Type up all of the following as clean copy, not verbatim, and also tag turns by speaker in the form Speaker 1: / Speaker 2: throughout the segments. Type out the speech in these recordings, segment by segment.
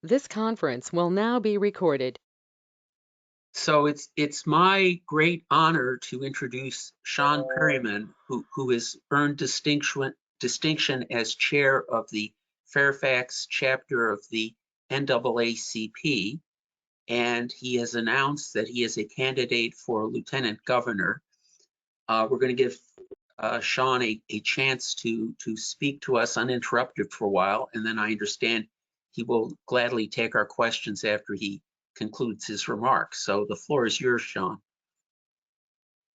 Speaker 1: This conference will now be recorded.
Speaker 2: So it's my great honor to introduce Sean Perryman, who has earned distinction as chair of the Fairfax chapter of the NAACP, and he has announced that he is a candidate for lieutenant governor. We're going to give Sean a chance to speak to us uninterrupted for a while, and then I understand he will gladly take our questions after he concludes his remarks. So the floor is yours, Sean.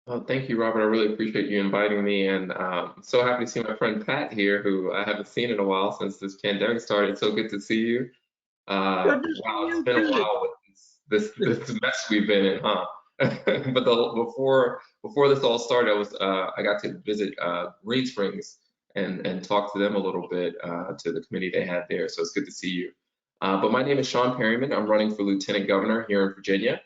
Speaker 3: Well, thank you, Robert. I really appreciate you inviting me, and so happy to see my friend Pat here, who I haven't seen in a while since this pandemic started. So good to see you. Wow, it's been a while with this mess we've been in, huh? But before this all started, I got to visit Green Springs and talk to them a little bit, to the committee they had there. So it's good to see you. But my name is Sean Perryman. I'm running for lieutenant governor here in Virginia.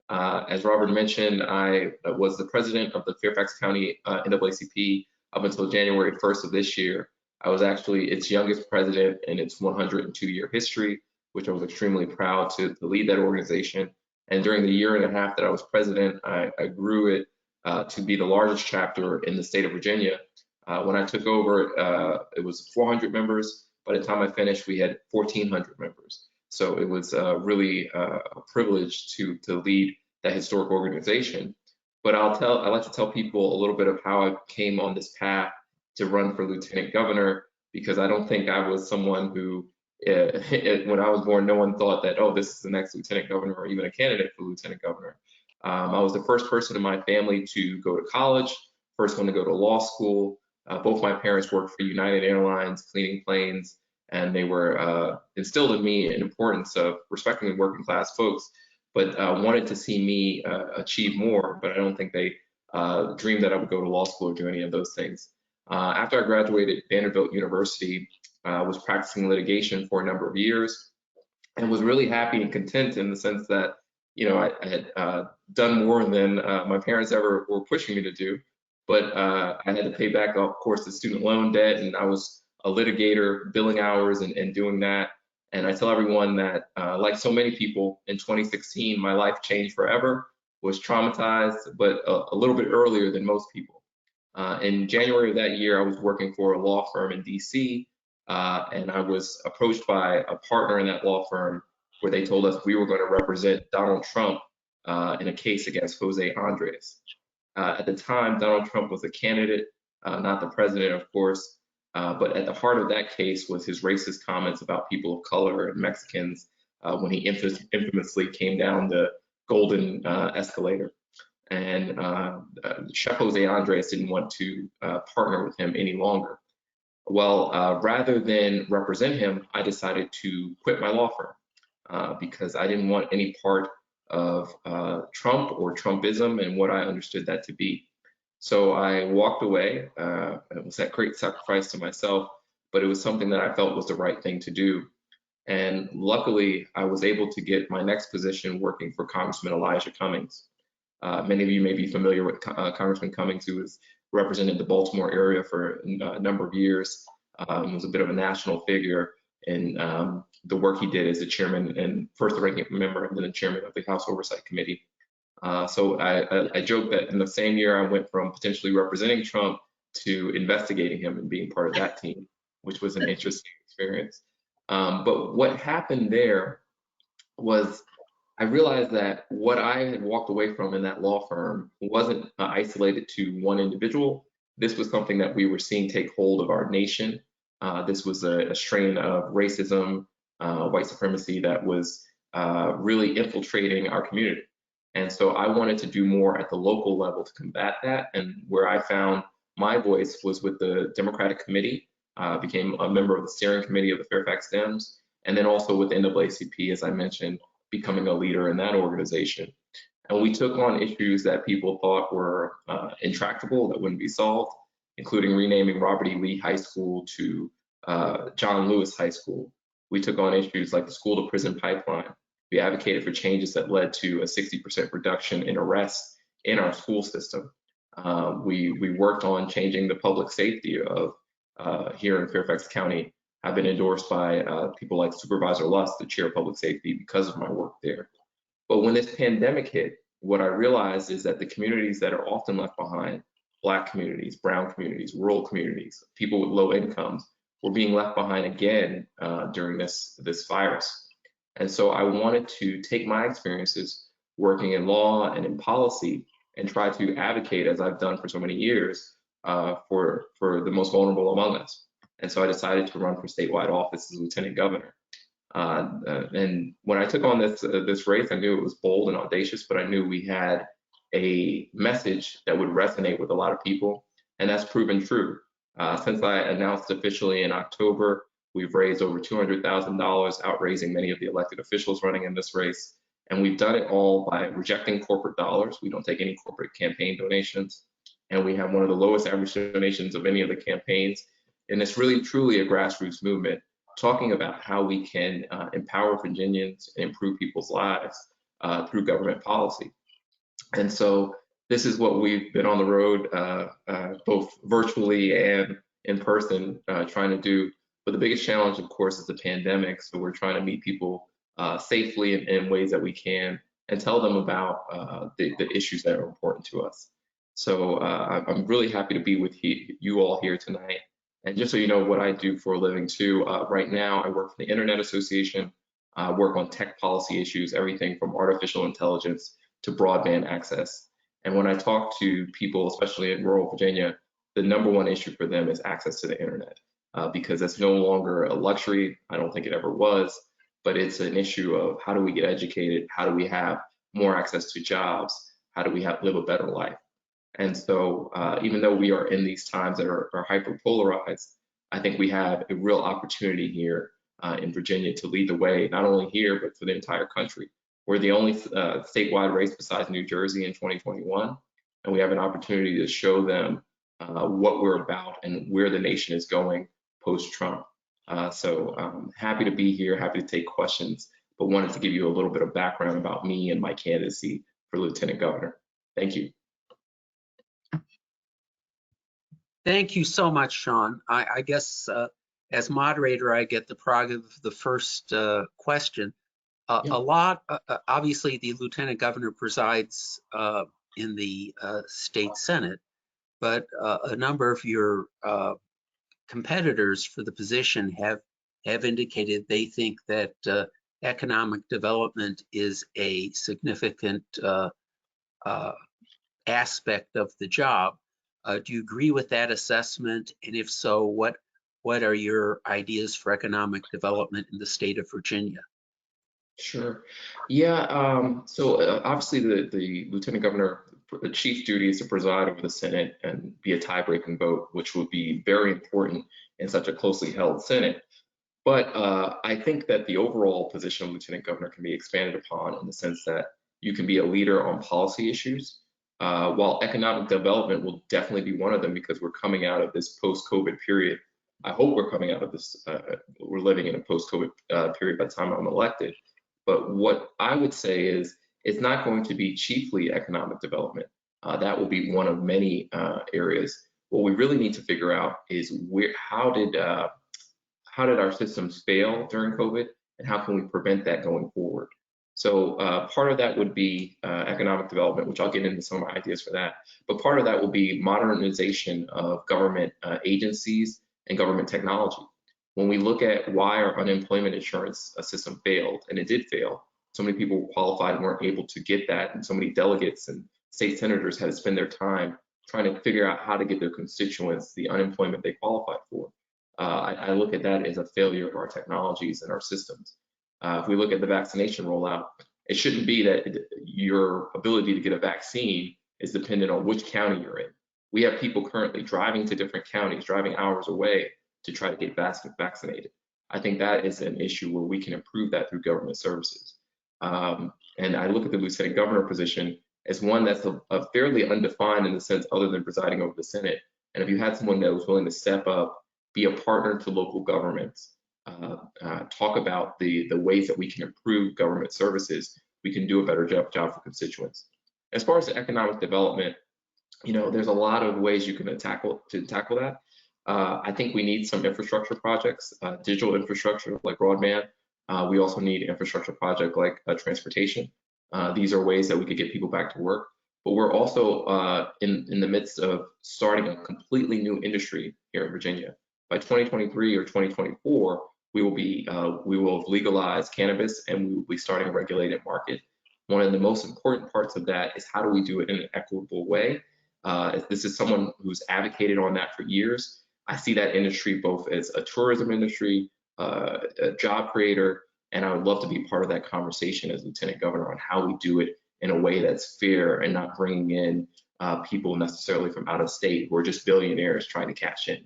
Speaker 3: As Robert mentioned, I was the president of the Fairfax County NAACP up until January 1st of this year. I was actually its youngest president in its 102-year history, which I was extremely proud to lead that organization. And during the year and a half that I was president, I grew it to be the largest chapter in the state of Virginia. When I took over, it was 400 members. By the time I finished, we had 1,400 members. So it was really a privilege to lead that historic organization. But I like to tell people a little bit of how I came on this path to run for lieutenant governor, because I don't think I was someone who, when I was born, no one thought that, oh, this is the next lieutenant governor or even a candidate for lieutenant governor. I was the first person in my family to go to college, first one to go to law school. Both my parents worked for United Airlines, cleaning planes, and they were instilled in me an importance of respecting working class folks, but wanted to see me achieve more, but I don't think they dreamed that I would go to law school or do any of those things. After I graduated Vanderbilt University, I was practicing litigation for a number of years and was really happy and content in the sense that, I had done more than my parents ever were pushing me to do, but I had to pay back, of course, the student loan debt, and I was a litigator, billing hours and doing that. And I tell everyone that, like so many people, in 2016, my life changed forever, was traumatized, but a little bit earlier than most people. In January of that year, I was working for a law firm in DC, and I was approached by a partner in that law firm where they told us we were going to represent Donald Trump in a case against Jose Andres. At the time, Donald Trump was a candidate, not the president, of course. But at the heart of that case was his racist comments about people of color and Mexicans when he infamously came down the golden escalator. And Chef Jose Andres didn't want to partner with him any longer. Well, rather than represent him, I decided to quit my law firm because I didn't want any part of Trump or Trumpism and what I understood that to be. So I walked away. It was that great sacrifice to myself, but it was something that I felt was the right thing to do. And luckily, I was able to get my next position working for Congressman Elijah Cummings. Many of you may be familiar with Congressman Cummings, who has represented the Baltimore area for a number of years. He was a bit of a national figure in the work he did as the chairman and first ranking member and then the chairman of the House Oversight Committee. So I joke that in the same year, I went from potentially representing Trump to investigating him and being part of that team, which was an interesting experience. But what happened there was I realized that what I had walked away from in that law firm wasn't isolated to one individual. This was something that we were seeing take hold of our nation. This was a strain of racism, white supremacy that was really infiltrating our community. And so I wanted to do more at the local level to combat that. And where I found my voice was with the Democratic Committee, became a member of the steering committee of the Fairfax Dems, and then also with the NAACP, as I mentioned, becoming a leader in that organization. And we took on issues that people thought were intractable, that wouldn't be solved, including renaming Robert E. Lee High School to John Lewis High School. We took on issues like the school to prison pipeline. We advocated for changes that led to a 60% reduction in arrests in our school system. We worked on changing the public safety of here in Fairfax County have been endorsed by people like Supervisor Lusk, the chair of public safety, because of my work there. But when this pandemic hit, what I realized is that the communities that are often left behind, Black communities, brown communities, rural communities, people with low incomes, were being left behind again during this virus. And so I wanted to take my experiences working in law and in policy and try to advocate, as I've done for so many years, for the most vulnerable among us. And so I decided to run for statewide office as lieutenant governor. And when I took on this race, I knew it was bold and audacious, but I knew we had a message that would resonate with a lot of people, and that's proven true. Since I announced officially in October, we've raised over $200,000, outraising many of the elected officials running in this race. And we've done it all by rejecting corporate dollars. We don't take any corporate campaign donations. And we have one of the lowest average donations of any of the campaigns. And it's really truly a grassroots movement, talking about how we can empower Virginians and improve people's lives through government policy. And so this is what we've been on the road, both virtually and in person, trying to do. But the biggest challenge, of course, is the pandemic. So we're trying to meet people safely in ways that we can and tell them about the issues that are important to us. So I'm really happy to be with you all here tonight. And just so you know what I do for a living too, right now I work for the Internet Association, work on tech policy issues, everything from artificial intelligence to broadband access. And when I talk to people, especially in rural Virginia, the #1 issue for them is access to the internet, because that's no longer a luxury. I don't think it ever was, but it's an issue of how do we get educated? How do we have more access to jobs? How do we live a better life? And so even though we are in these times that are hyper polarized, I think we have a real opportunity here in Virginia to lead the way, not only here, but for the entire country. We're the only statewide race besides New Jersey in 2021, and we have an opportunity to show them what we're about and where the nation is going post-Trump. So I'm happy to be here, happy to take questions, but wanted to give you a little bit of background about me and my candidacy for Lieutenant Governor. Thank you.
Speaker 2: Thank you so much, Sean. I guess as moderator, I get the prerogative of the first question. Obviously, the Lieutenant Governor presides in the state Senate, but a number of your competitors for the position have indicated they think that economic development is a significant aspect of the job. Do you agree with that assessment? And if so, what are your ideas for economic development in the state of Virginia?
Speaker 3: Sure. Yeah. So obviously, the Lieutenant Governor, the chief duty is to preside over the Senate and be a tie-breaking vote, which would be very important in such a closely held Senate. But I think that the overall position of Lieutenant Governor can be expanded upon in the sense that you can be a leader on policy issues, while economic development will definitely be one of them because we're coming out of this post-COVID period. I hope we're coming out of this, we're living in a post-COVID period by the time I'm elected. But what I would say is it's not going to be chiefly economic development. That will be one of many areas. What we really need to figure out is how did our systems fail during COVID, and how can we prevent that going forward? So part of that would be economic development, which I'll get into some of my ideas for that. But part of that will be modernization of government agencies and government technology. When we look at why our unemployment insurance system failed, and it did fail, so many people were qualified and weren't able to get that, and so many delegates and state senators had to spend their time trying to figure out how to get their constituents the unemployment they qualified for. I look at that as a failure of our technologies and our systems. If we look at the vaccination rollout, it shouldn't be that your ability to get a vaccine is dependent on which county you're in. We have people currently driving to different counties, driving hours away to try to get vaccinated. I think that is an issue where we can improve that through government services. And I look at the Lieutenant Governor position as one that's a fairly undefined in the sense other than presiding over the Senate. And if you had someone that was willing to step up, be a partner to local governments, talk about the ways that we can improve government services, we can do a better job for constituents. As far as the economic development, there's a lot of ways you can tackle that. I think we need some infrastructure projects, digital infrastructure like broadband. We also need infrastructure project like transportation. These are ways that we could get people back to work. But we're also in the midst of starting a completely new industry here in Virginia. By 2023 or 2024, we will have legalized cannabis and we will be starting a regulated market. One of the most important parts of that is how do we do it in an equitable way? This is someone who's advocated on that for years. I see that industry both as a tourism industry, a job creator, and I would love to be part of that conversation as Lieutenant Governor on how we do it in a way that's fair and not bringing in people necessarily from out of state who are just billionaires trying to cash in.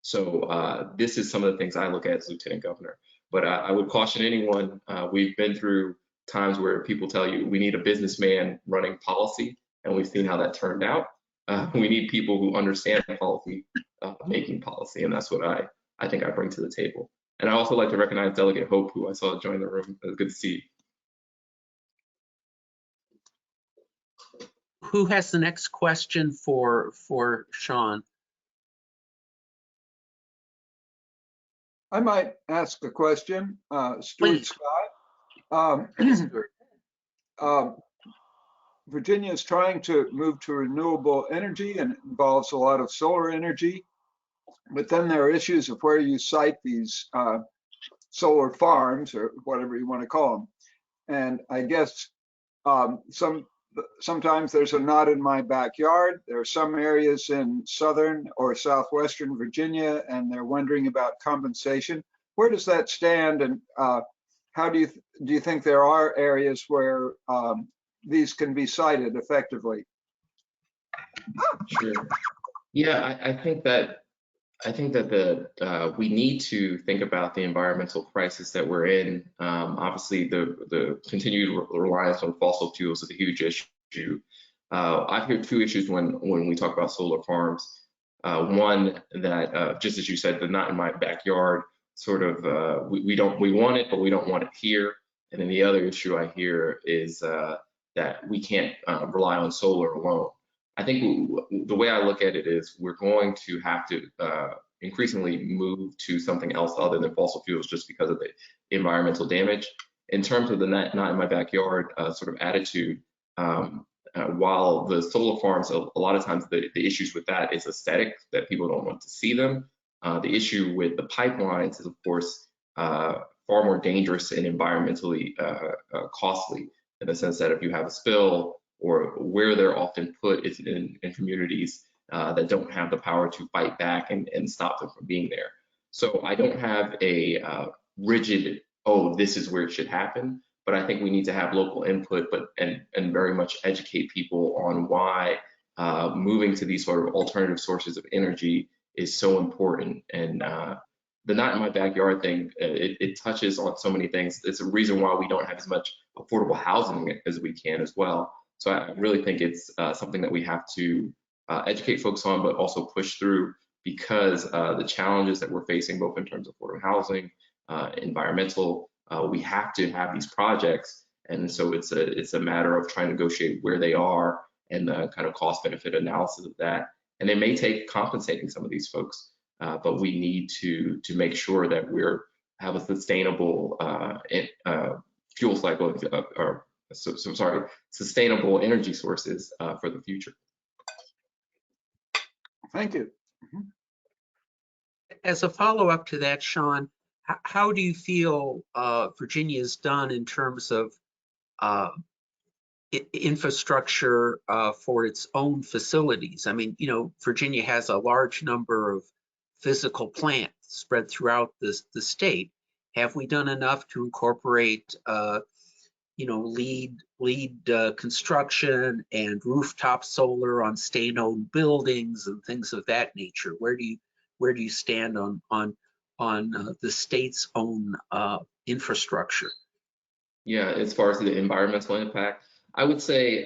Speaker 3: So this is some of the things I look at as Lieutenant Governor. But I would caution anyone, we've been through times where people tell you we need a businessman running policy, and we've seen how that turned out. We need people who understand policy, making policy, and that's what I think I bring to the table. And I also like to recognize Delegate Hope, who I saw join the room. It was good to see you.
Speaker 2: Who has the next question for Sean?
Speaker 4: I might ask a question, Stuart
Speaker 2: Please.
Speaker 4: Scott. Virginia is trying to move to renewable energy and it involves a lot of solar energy, but then there are issues of where you site these solar farms or whatever you want to call them. And I guess sometimes there's a not in my backyard. There are some areas in southern or southwestern Virginia, and they're wondering about compensation. Where does that stand, and how do you think there are areas where these can be cited effectively?
Speaker 3: Sure. Yeah, I think that we need to think about the environmental crisis that we're in. Obviously, the continued reliance on fossil fuels is a huge issue. I've heard two issues when we talk about solar farms. One that, just as you said, the not in my backyard sort of we want it, but we don't want it here. And then the other issue I hear is that we can't rely on solar alone. I think the way I look at it is we're going to have to increasingly move to something else other than fossil fuels just because of the environmental damage. In terms of the not in my backyard sort of attitude, while the solar farms, a lot of times the issues with that is aesthetic, that people don't want to see them. The issue with the pipelines is, of course, far more dangerous and environmentally costly in the sense that if you have a spill, or where they're often put is in communities that don't have the power to fight back and stop them from being there. So I don't have a rigid, oh, this is where it should happen, but I think we need to have local input, and very much educate people on why moving to these sort of alternative sources of energy is so important. And the not in my backyard thing, it touches on so many things. It's a reason why we don't have as much affordable housing as we can as well. So I really think it's something that we have to educate folks on, but also push through, because the challenges that we're facing, both in terms of affordable housing, environmental, we have to have these projects. And so it's a matter of trying to negotiate where they are and the kind of cost benefit analysis of that. And it may take compensating some of these folks, but we need to make sure that have a sustainable fuel cycle, sustainable energy sources for the future.
Speaker 4: Thank you.
Speaker 2: As a follow-up to that, Sean, how do you feel Virginia's done in terms of infrastructure for its own facilities? I mean, Virginia has a large number of physical plants spread throughout the state. Have we done enough to incorporate lead construction and rooftop solar on state-owned buildings and things of that nature? Where do you stand on the state's own infrastructure?
Speaker 3: Yeah, as far as the environmental impact, I would say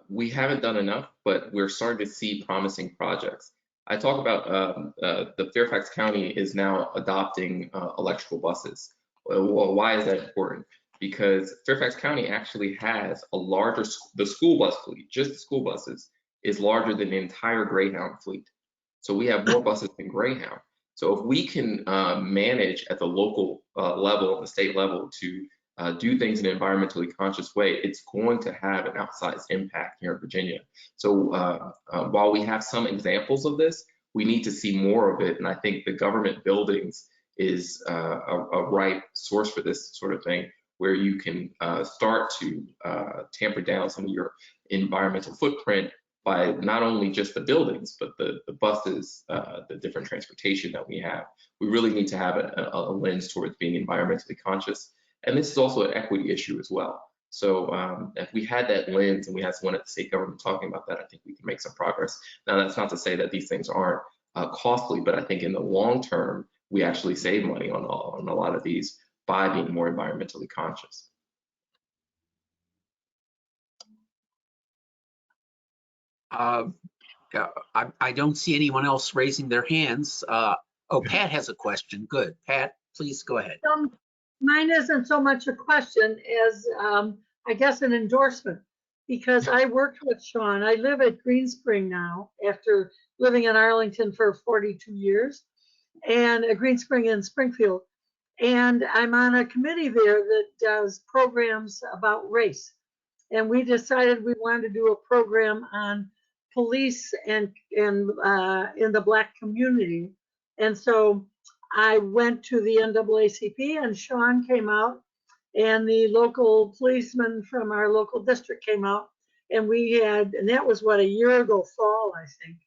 Speaker 3: we haven't done enough, but we're starting to see promising projects. I talk about the Fairfax County is now adopting electrical buses. Well, why is that important? Because Fairfax County actually has the school bus fleet, just the school buses, is larger than the entire Greyhound fleet. So we have more buses than Greyhound. So if we can manage at the local level, the state level, to do things in an environmentally conscious way, it's going to have an outsized impact here in Virginia. So while we have some examples of this, we need to see more of it. And I think the government buildings is a right source for this sort of thing, where you can start to tamper down some of your environmental footprint by not only just the buildings, but the buses, the different transportation that we have. We really need to have a lens towards being environmentally conscious. And this is also an equity issue as well. So if we had that lens and we had someone at the state government talking about that, I think we can make some progress. Now, that's not to say that these things aren't costly, but I think in the long term, we actually save money on a lot of these by being more environmentally conscious.
Speaker 2: I don't see anyone else raising their hands. Oh, Pat has a question. Good. Pat, please go ahead.
Speaker 5: Mine isn't so much a question as, I guess, an endorsement, because I worked with Sean. I live at Green Spring now after living in Arlington for 42 years, and at Green Spring in Springfield. And I'm on a committee there that does programs about race. And we decided we wanted to do a program on police and in the Black community. And so I went to the NAACP, and Sean came out, and the local policeman from our local district came out, and and that was what, a year ago fall, I think.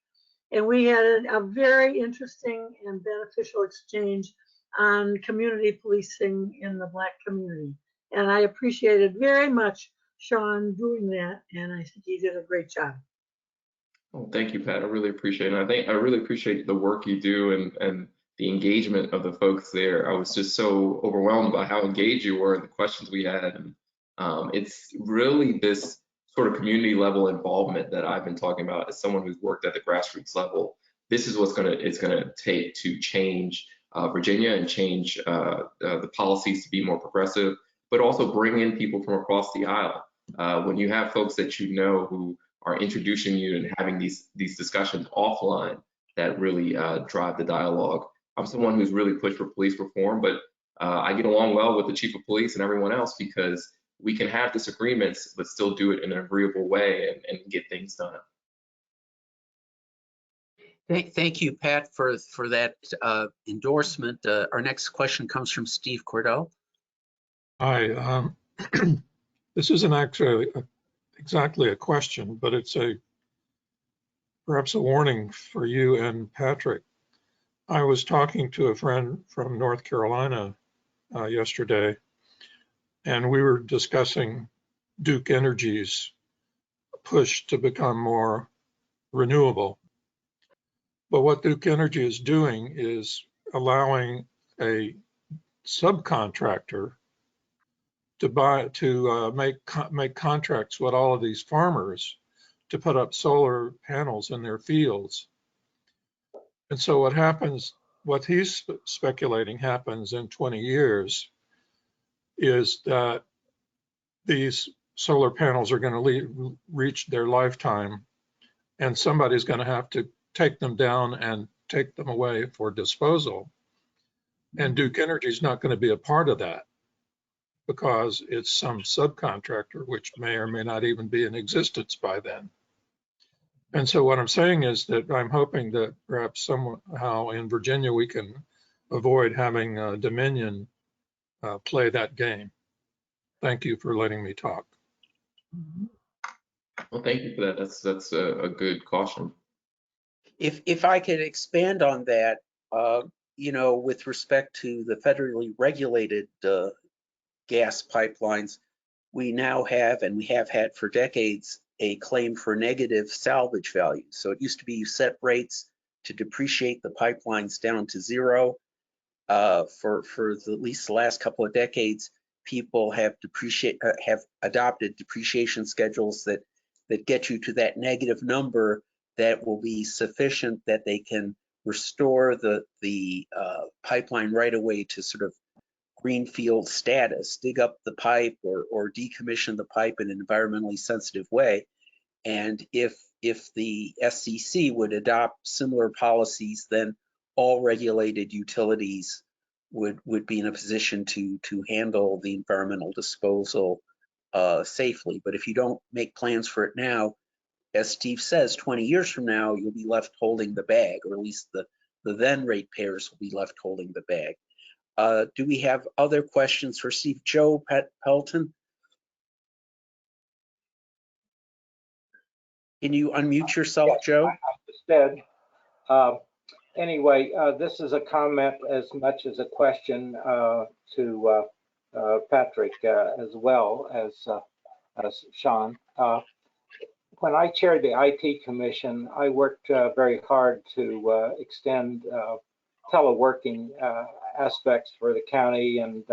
Speaker 5: And we had a very interesting and beneficial exchange on community policing in the Black community. And I appreciated very much Sean doing that, and I think he did a great job.
Speaker 3: Well, thank you, Pat. I really appreciate it. I really appreciate the work you do and the engagement of the folks there. I was just so overwhelmed by how engaged you were and the questions we had. And it's really this sort of community level involvement that I've been talking about as someone who's worked at the grassroots level. This is what it's gonna take to change Virginia and change the policies to be more progressive, but also bring in people from across the aisle. When you have folks that you know who are introducing you and having these discussions offline that really drive the dialogue. I'm someone who's really pushed for police reform, but I get along well with the chief of police and everyone else because we can have disagreements, but still do it in an agreeable way and get things done.
Speaker 2: Thank you, Pat, for that endorsement. Our next question comes from Steve Cordell.
Speaker 6: Hi, this isn't actually exactly a question, but it's perhaps a warning for you and Patrick. I was talking to a friend from North Carolina yesterday, and we were discussing Duke Energy's push to become more renewable. But what Duke Energy is doing is allowing a subcontractor to make contracts with all of these farmers to put up solar panels in their fields. And so what he's speculating happens in 20 years is that these solar panels are going to reach their lifetime, and somebody's going to have to take them down and take them away for disposal. And Duke Energy is not going to be a part of that, because it's some subcontractor, which may or may not even be in existence by then. And so what I'm saying is that I'm hoping that perhaps somehow in Virginia we can avoid having Dominion play that game. Thank you for letting me talk.
Speaker 3: Well, thank you for that. That's a good caution.
Speaker 2: If I could expand on that, with respect to the federally regulated gas pipelines, we now have, and we have had for decades, a claim for negative salvage value. So it used to be you set rates to depreciate the pipelines down to zero. For at least the last couple of decades, people have adopted depreciation schedules that get you to that negative number that will be sufficient that they can restore the pipeline right away to sort of greenfield status, dig up the pipe or decommission the pipe in an environmentally sensitive way. And if the SCC would adopt similar policies, then all regulated utilities would be in a position to handle the environmental disposal safely. But if you don't make plans for it now, as Steve says, 20 years from now, you'll be left holding the bag, or at least the then ratepayers will be left holding the bag. Do we have other questions for Steve? Joe Pelton? Can you unmute yourself,
Speaker 7: Yes,
Speaker 2: Joe?
Speaker 7: I understood. Anyway, this is a comment as much as a question to Patrick as well as Sean. When I chaired the IT Commission, I worked very hard to extend teleworking aspects for the county and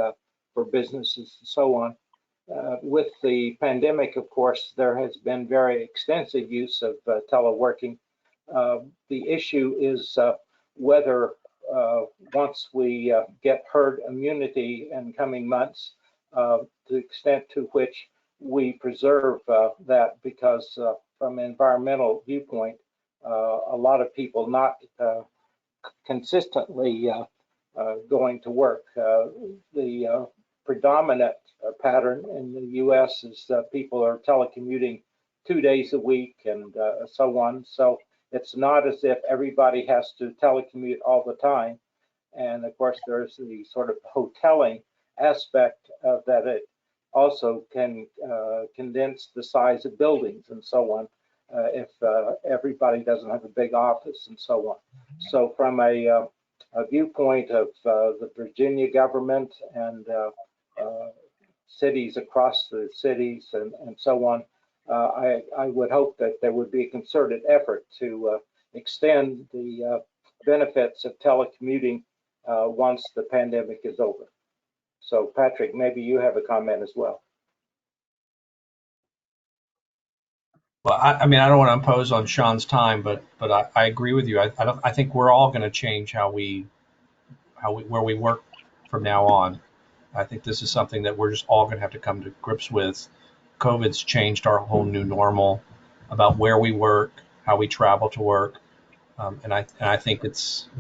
Speaker 7: for businesses and so on. With the pandemic, of course, there has been very extensive use of teleworking. The issue is whether once we get herd immunity in coming months, the extent to which we preserve that, because from an environmental viewpoint, a lot of people not consistently going to work. The predominant pattern in the U.S. is that people are telecommuting 2 days a week and so on. So it's not as if everybody has to telecommute all the time. And of course, there's the sort of hoteling aspect of that. It also can condense the size of buildings and so on if everybody doesn't have a big office and so on. So from a viewpoint of the Virginia government and cities across the cities and so on, I would hope that there would be a concerted effort to extend the benefits of telecommuting once the pandemic is over. So Patrick, maybe you have a comment as well.
Speaker 8: Well, I mean, I don't want to impose on Sean's time, but I agree with you. I think we're all going to change where we work from now on. I think this is something that we're just all going to have to come to grips with. COVID's changed our whole new normal about where we work, how we travel to work, and I think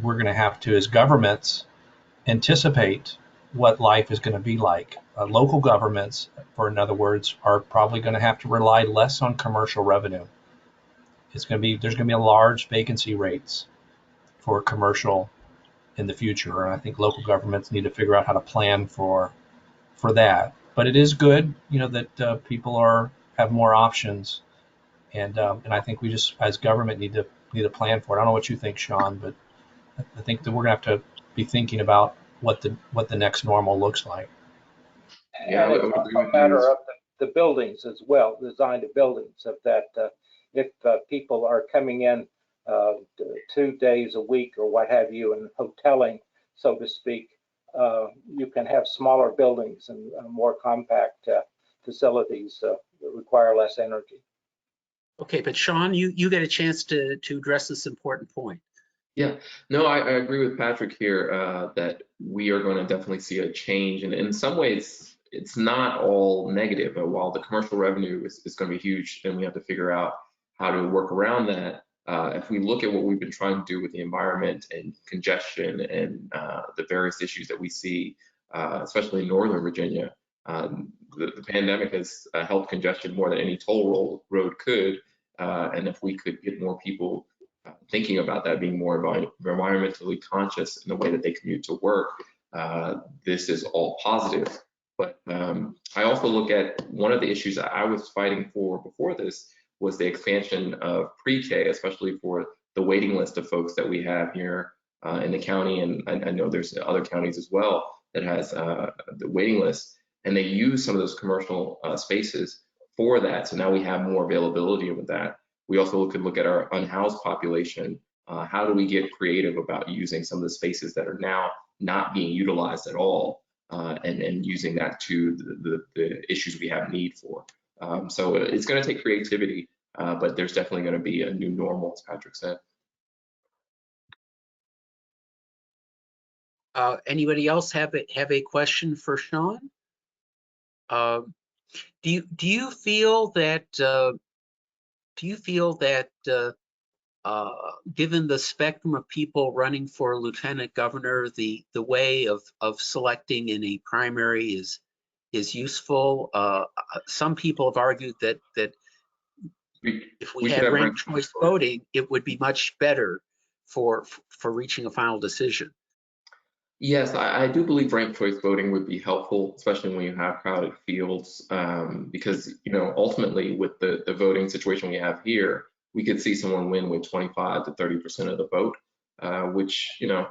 Speaker 8: we're going to have to, as governments, anticipate what life is going to be like. Local governments, in other words, are probably going to have to rely less on commercial revenue. There's going to be a large vacancy rates for commercial in the future, and I think local governments need to figure out how to plan for that. But it is good, that people have more options, and I think we just, as government, need to plan for it. I don't know what you think, Sean, but I think that we're going to have to be thinking about what the next normal looks like.
Speaker 3: Yeah,
Speaker 7: And it's also a matter of the buildings as well, the design of buildings, of that if people are coming in 2 days a week or what have you, and hoteling, so to speak, you can have smaller buildings and more compact facilities that require less energy.
Speaker 2: Okay, but Sean, you get a chance to address this important point.
Speaker 3: Yeah, no, I agree with Patrick here that we are going to definitely see a change. And in some ways, it's not all negative. While the commercial revenue is going to be huge, then we have to figure out how to work around that. If we look at what we've been trying to do with the environment and congestion and the various issues that we see, especially in Northern Virginia, the pandemic has helped congestion more than any toll road could. And if we could get more people thinking about that, being more environmentally conscious in the way that they commute to work, this is all positive. But I also look at one of the issues that I was fighting for before this was the expansion of pre-K, especially for the waiting list of folks that we have here in the county. And I know there's other counties as well that has the waiting list, and they use some of those commercial spaces for that. So now we have more availability of that. We also could look at our unhoused population. How do we get creative about using some of the spaces that are now not being utilized at all, and using that to the issues we have need for? So it's going to take creativity, but there's definitely going to be a new normal, as Patrick said.
Speaker 2: Anybody else have a question for Sean? Do you feel that you feel that given the spectrum of people running for lieutenant governor, the way of selecting in a primary is useful? Some people have argued that if we
Speaker 3: should
Speaker 2: had
Speaker 3: have
Speaker 2: ranked choice voting, it would be much better for reaching a final decision.
Speaker 3: Yes, I do believe ranked choice voting would be helpful, especially when you have crowded fields, because, you know, ultimately with the voting situation we have here, we could see someone win with 25 to 30% of the vote, which, you know,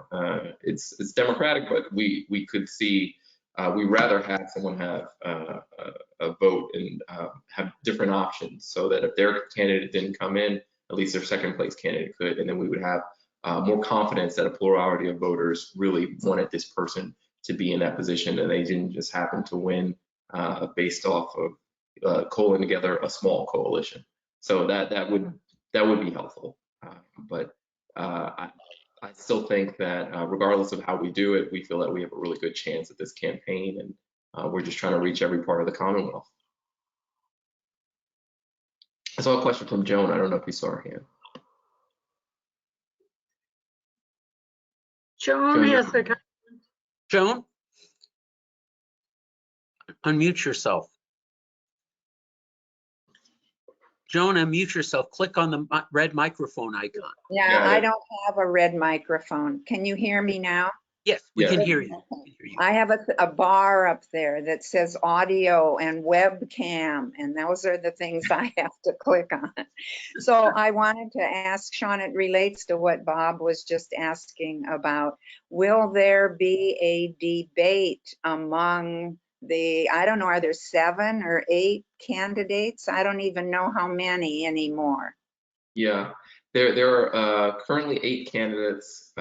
Speaker 3: it's democratic, but we could see, we rather have someone have a vote and have different options, so that if their candidate didn't come in, at least their second place candidate could, and then we would have more confidence that a plurality of voters really wanted this person to be in that position, and they didn't just happen to win based off of coaling together a small coalition. So that would be helpful. But I still think that regardless of how we do it, we feel that we have a really good chance at this campaign, and we're just trying to reach every part of the Commonwealth. I saw a question from Joan. I don't know if you saw her hand.
Speaker 5: Joan has a comment.
Speaker 2: Joan, unmute yourself. Joan, unmute yourself. Click on the red microphone icon.
Speaker 9: Yeah, I don't have a red microphone. Can you hear me now?
Speaker 2: Yes, we can hear you.
Speaker 9: I have a bar up there that says audio and webcam, and those are the things I have to click on. So I wanted to ask Sean, it relates to what Bob was just asking about. Will there be a debate among the, I don't know, are there 7 or 8 candidates? I don't even know how many anymore.
Speaker 3: Yeah, there are currently 8 candidates.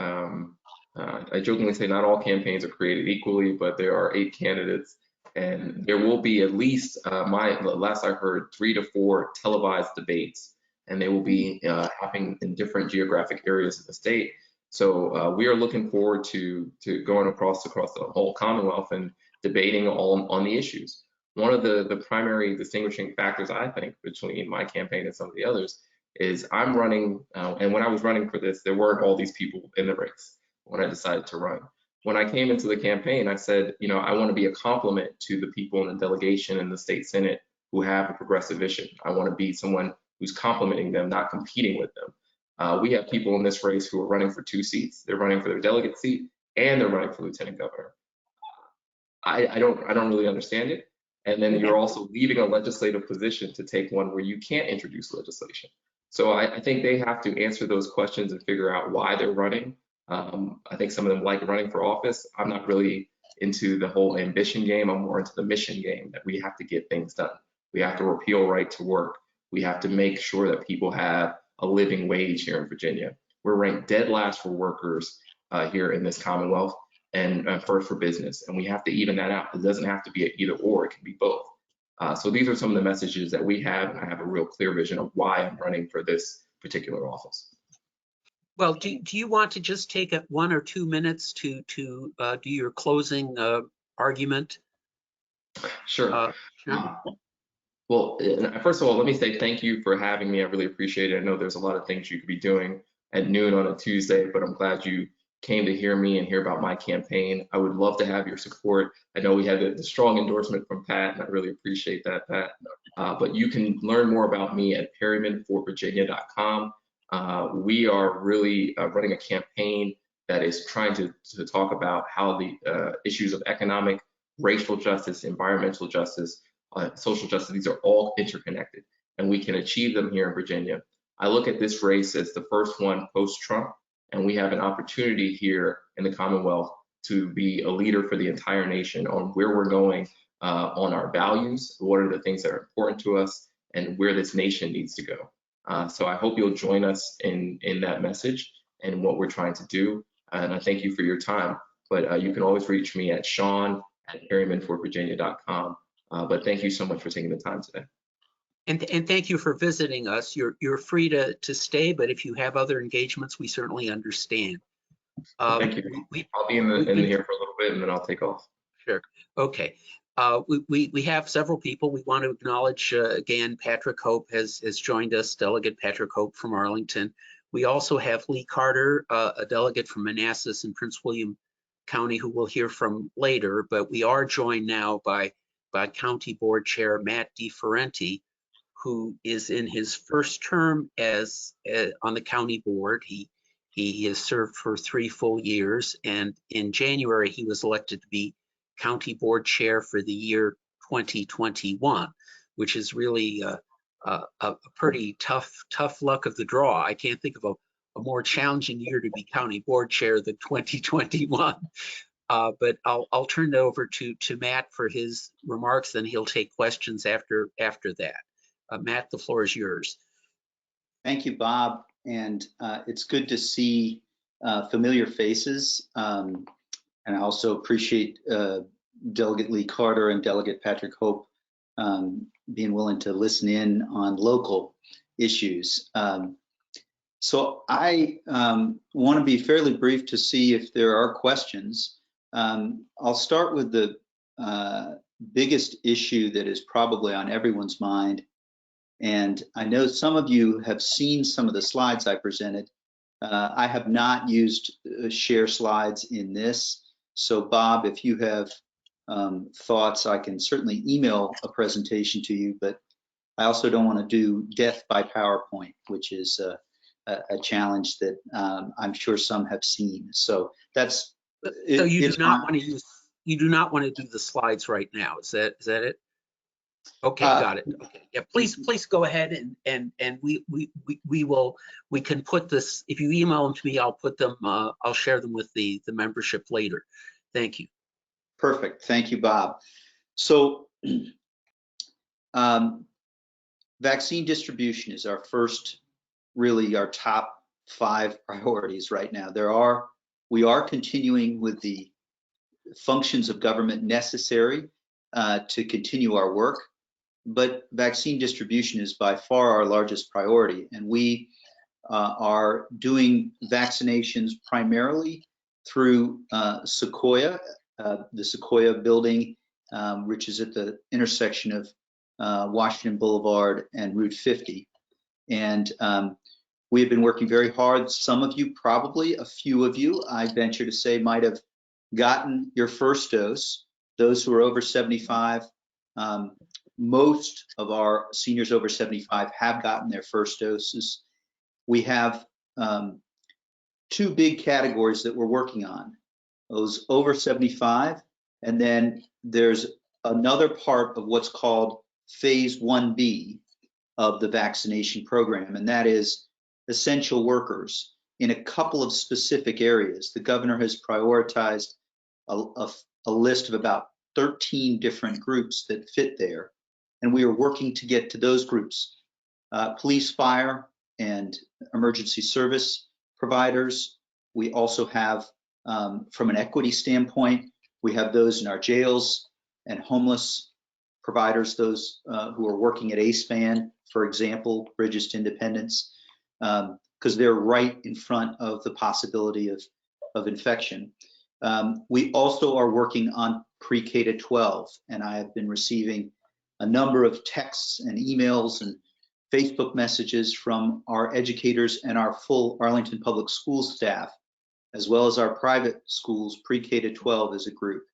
Speaker 3: I jokingly say not all campaigns are created equally, but there are 8 candidates, and there will be at least, last I heard, 3 to 4 televised debates, and they will be happening in different geographic areas of the state. So we are looking forward to going across the whole Commonwealth and debating on the issues. One of the primary distinguishing factors, I think, between my campaign and some of the others is I'm running, and when I was running for this, there weren't all these people in the race when I decided to run. When I came into the campaign, I said, you know, I want to be a complement to the people in the delegation and the state Senate who have a progressive vision. I want to be someone who's complementing them, not competing with them. We have people in this race who are running for 2 seats. They're running for their delegate seat and they're running for lieutenant governor. I don't really understand it. And then you're also leaving a legislative position to take one where you can't introduce legislation. So I think they have to answer those questions and figure out why they're running. I think some of them like running for office. I'm not really into the whole ambition game. I'm more into the mission game, that we have to get things done. We have to repeal right to work. We have to make sure that people have a living wage here in Virginia. We're ranked dead last for workers here in this Commonwealth, and first for business. And we have to even that out. It doesn't have to be an either or, it can be both. So these are some of the messages that we have, and I have a real clear vision of why I'm running for this particular office.
Speaker 2: Well, do you want to just take 1 or 2 minutes to do your closing argument?
Speaker 3: Sure. Well, first of all, let me say thank you for having me. I really appreciate it. I know there's a lot of things you could be doing at noon on a Tuesday, but I'm glad you came to hear me and hear about my campaign. I would love to have your support. I know we had the strong endorsement from Pat, and I really appreciate that, Pat. But you can learn more about me at perrymanforvirginia.com. We are really running a campaign that is trying to talk about how the issues of economic, racial justice, environmental justice, social justice, these are all interconnected, and we can achieve them here in Virginia. I look at this race as the first one post-Trump, and we have an opportunity here in the Commonwealth to be a leader for the entire nation on where we're going, on our values, what are the things that are important to us, and where this nation needs to go. So I hope you'll join us in that message and what we're trying to do. And I thank you for your time. But you can always reach me at Sean@perrymanforvirginia.com. But thank you so much for taking the time today.
Speaker 2: And thank you for visiting us. You're free to stay, but if you have other engagements, we certainly understand.
Speaker 3: Thank you. I'll be in here for a little bit, and then I'll take off.
Speaker 2: Sure. Okay. we have several people. We want to acknowledge again, Patrick Hope has joined us, Delegate Patrick Hope from Arlington. We also have Lee Carter, a delegate from Manassas and Prince William County, who we'll hear from later. But we are joined now by County Board Chair Matt Ferranti, who is in his first term as on the county board. He has served for 3 full years, and in January he was elected to be county board chair for the year 2021, which is really a pretty tough luck of the draw. I can't think of a more challenging year to be county board chair than 2021. But I'll turn it over to Matt for his remarks, then he'll take questions after that. Matt, the floor is yours.
Speaker 10: Thank you, Bob. And it's good to see familiar faces. And I also appreciate Delegate Lee Carter and Delegate Patrick Hope being willing to listen in on local issues. So I want to be fairly brief to see if there are questions. I'll start with the biggest issue that is probably on everyone's mind. And I know some of you have seen some of the slides I presented. I have not used share slides in this. So Bob, if you have thoughts, I can certainly email a presentation to you, but I also don't want to do death by PowerPoint, which is a challenge that I'm sure some have seen. So that's.
Speaker 2: So you do not want to use. You do not want to do the slides right now. Is that it? Okay, got it. Okay, yeah. Please go ahead and we can put this. If you email them to me, I'll put them. I'll share them with the membership later. Thank you.
Speaker 10: Perfect. Thank you, Bob. So, vaccine distribution is our first, really our top 5 priorities right now. We are continuing with the functions of government necessary to continue our work, but vaccine distribution is by far our largest priority. And we are doing vaccinations primarily through Sequoia, the Sequoia building, which is at the intersection of Washington Boulevard and Route 50. And we have been working very hard. Some of you, probably a few of you, I venture to say, might have gotten your first dose. Those who are over 75, most of our seniors over 75 have gotten their first doses. We have 2 big categories that we're working on, those over 75, and then there's another part of what's called phase 1B of the vaccination program, and that is essential workers in a couple of specific areas. The governor has prioritized a list of about 13 different groups that fit there, and we are working to get to those groups. Police, fire, and emergency service providers. We also have, from an equity standpoint, we have those in our jails and homeless providers, those who are working at ASPAN, for example, Bridges to Independence, because they're right in front of the possibility of infection. We also are working on pre-K to 12, and I have been receiving a number of texts and emails and Facebook messages from our educators and our full Arlington Public Schools staff, as well as our private schools, pre-K to 12 as a group.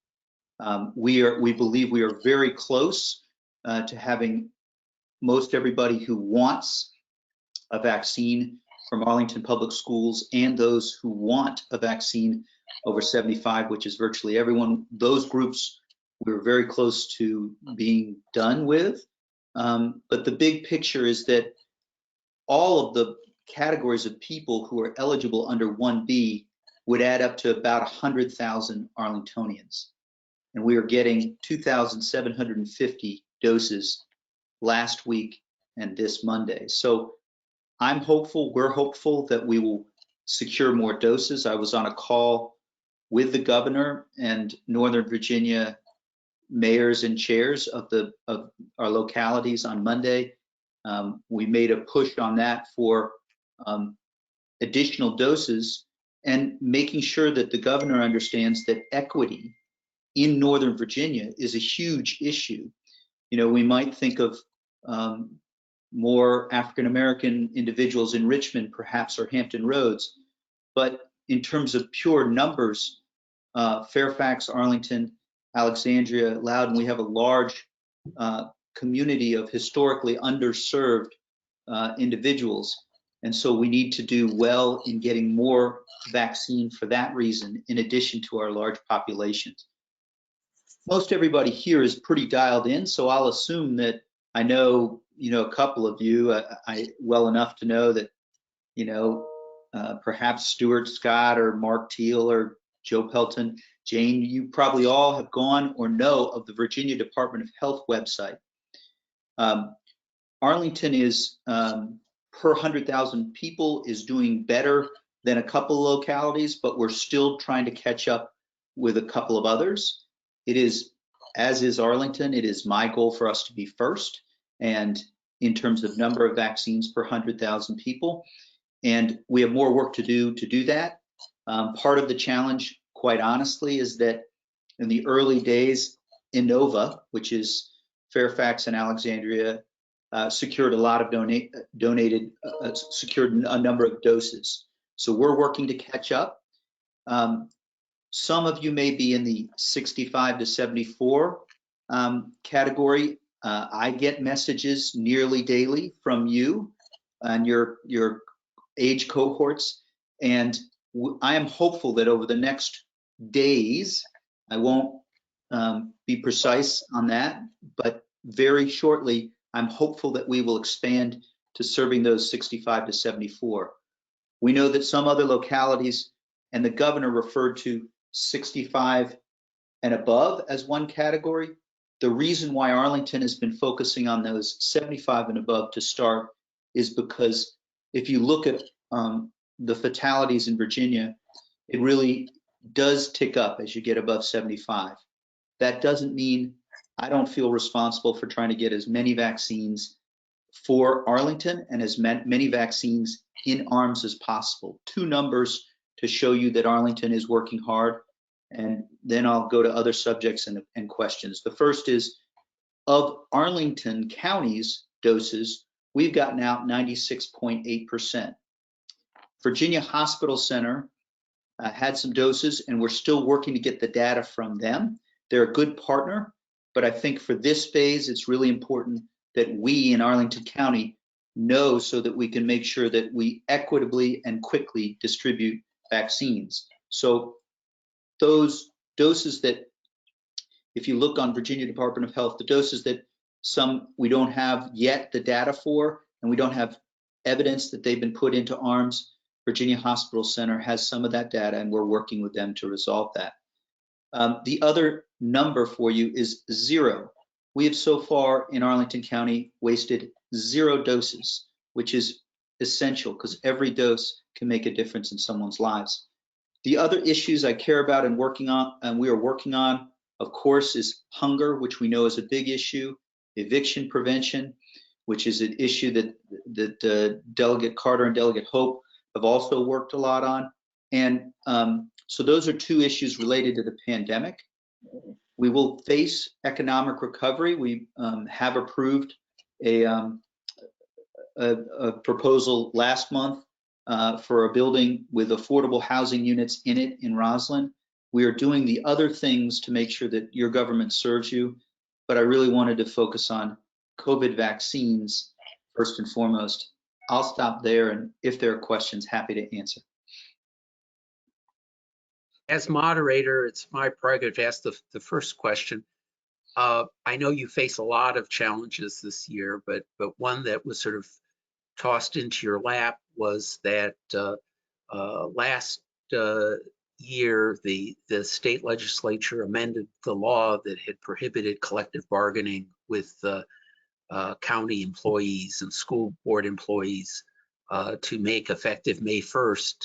Speaker 10: We believe we are very close to having most everybody who wants a vaccine from Arlington Public Schools and those who want a vaccine over 75, which is virtually everyone. Those groups we're very close to being done with. But the big picture is that all of the categories of people who are eligible under 1B would add up to about 100,000 Arlingtonians. And we are getting 2,750 doses last week and this Monday. So I'm hopeful, we're hopeful that we will secure more doses. I was on a call with the governor and Northern Virginia mayors and chairs of our localities on Monday. We made a push on that for additional doses and making sure that the governor understands that equity in Northern Virginia is a huge issue. You know, we might think of more African-American individuals in Richmond, perhaps, or Hampton Roads, but in terms of pure numbers, Fairfax, Arlington, Alexandria, Loudoun, we have a large community of historically underserved individuals. And so we need to do well in getting more vaccine for that reason, in addition to our large populations. Most everybody here is pretty dialed in, so I'll assume that I know, a couple of you I well enough to know that, perhaps Stuart Scott or Mark Teal or Joe Pelton, Jane, you probably all have gone or know of the Virginia Department of Health website. Arlington is, per 100,000 people, is doing better than a couple of localities, but we're still trying to catch up with a couple of others. It is, as is Arlington, it is my goal for us to be first, and in terms of number of vaccines per 100,000 people. And we have more work to do that. Part of the challenge, quite honestly, is that in the early days, Innova, which is Fairfax and Alexandria, secured a lot of secured a number of doses. So we're working to catch up. Some of you may be in the 65 to 74 category. I get messages nearly daily from you and your age cohorts, and I am hopeful that over the next days, I won't be precise on that, but very shortly, I'm hopeful that we will expand to serving those 65 to 74. We know that some other localities, and the governor referred to 65 and above as one category. The reason why Arlington has been focusing on those 75 and above to start is because if you look at the fatalities in Virginia, it really does tick up as you get above 75. That doesn't mean I don't feel responsible for trying to get as many vaccines for Arlington and as many vaccines in arms as possible. Two numbers to show you that Arlington is working hard, and then I'll go to other subjects and questions. The first is, of Arlington County's doses, we've gotten out 96.8%. Virginia Hospital Center had some doses, and we're still working to get the data from them. They're a good partner, but I think for this phase, it's really important that we in Arlington County know so that we can make sure that we equitably and quickly distribute vaccines. So those doses that, if you look on Virginia Department of Health, the doses that some we don't have yet the data for, and we don't have evidence that they've been put into arms, Virginia Hospital Center has some of that data, and we're working with them to resolve that. The other number for you is 0. We have so far in Arlington County wasted 0 doses, which is essential because every dose can make a difference in someone's lives. The other issues I care about and working on, and we are working on, of course, is hunger, which we know is a big issue, eviction prevention, which is an issue that Delegate Carter and Delegate Hope have also worked a lot on. And so those are two issues related to the pandemic. We will face economic recovery. We have approved a proposal last month for a building with affordable housing units in it in Roslyn. We are doing the other things to make sure that your government serves you, but I really wanted to focus on COVID vaccines first and foremost. I'll stop there, and if there are questions, happy to answer.
Speaker 2: As moderator, it's my prerogative to ask the first question. I know you face a lot of challenges this year, but one that was sort of tossed into your lap was that last year the state legislature amended the law that had prohibited collective bargaining with county employees and school board employees to make effective May 1st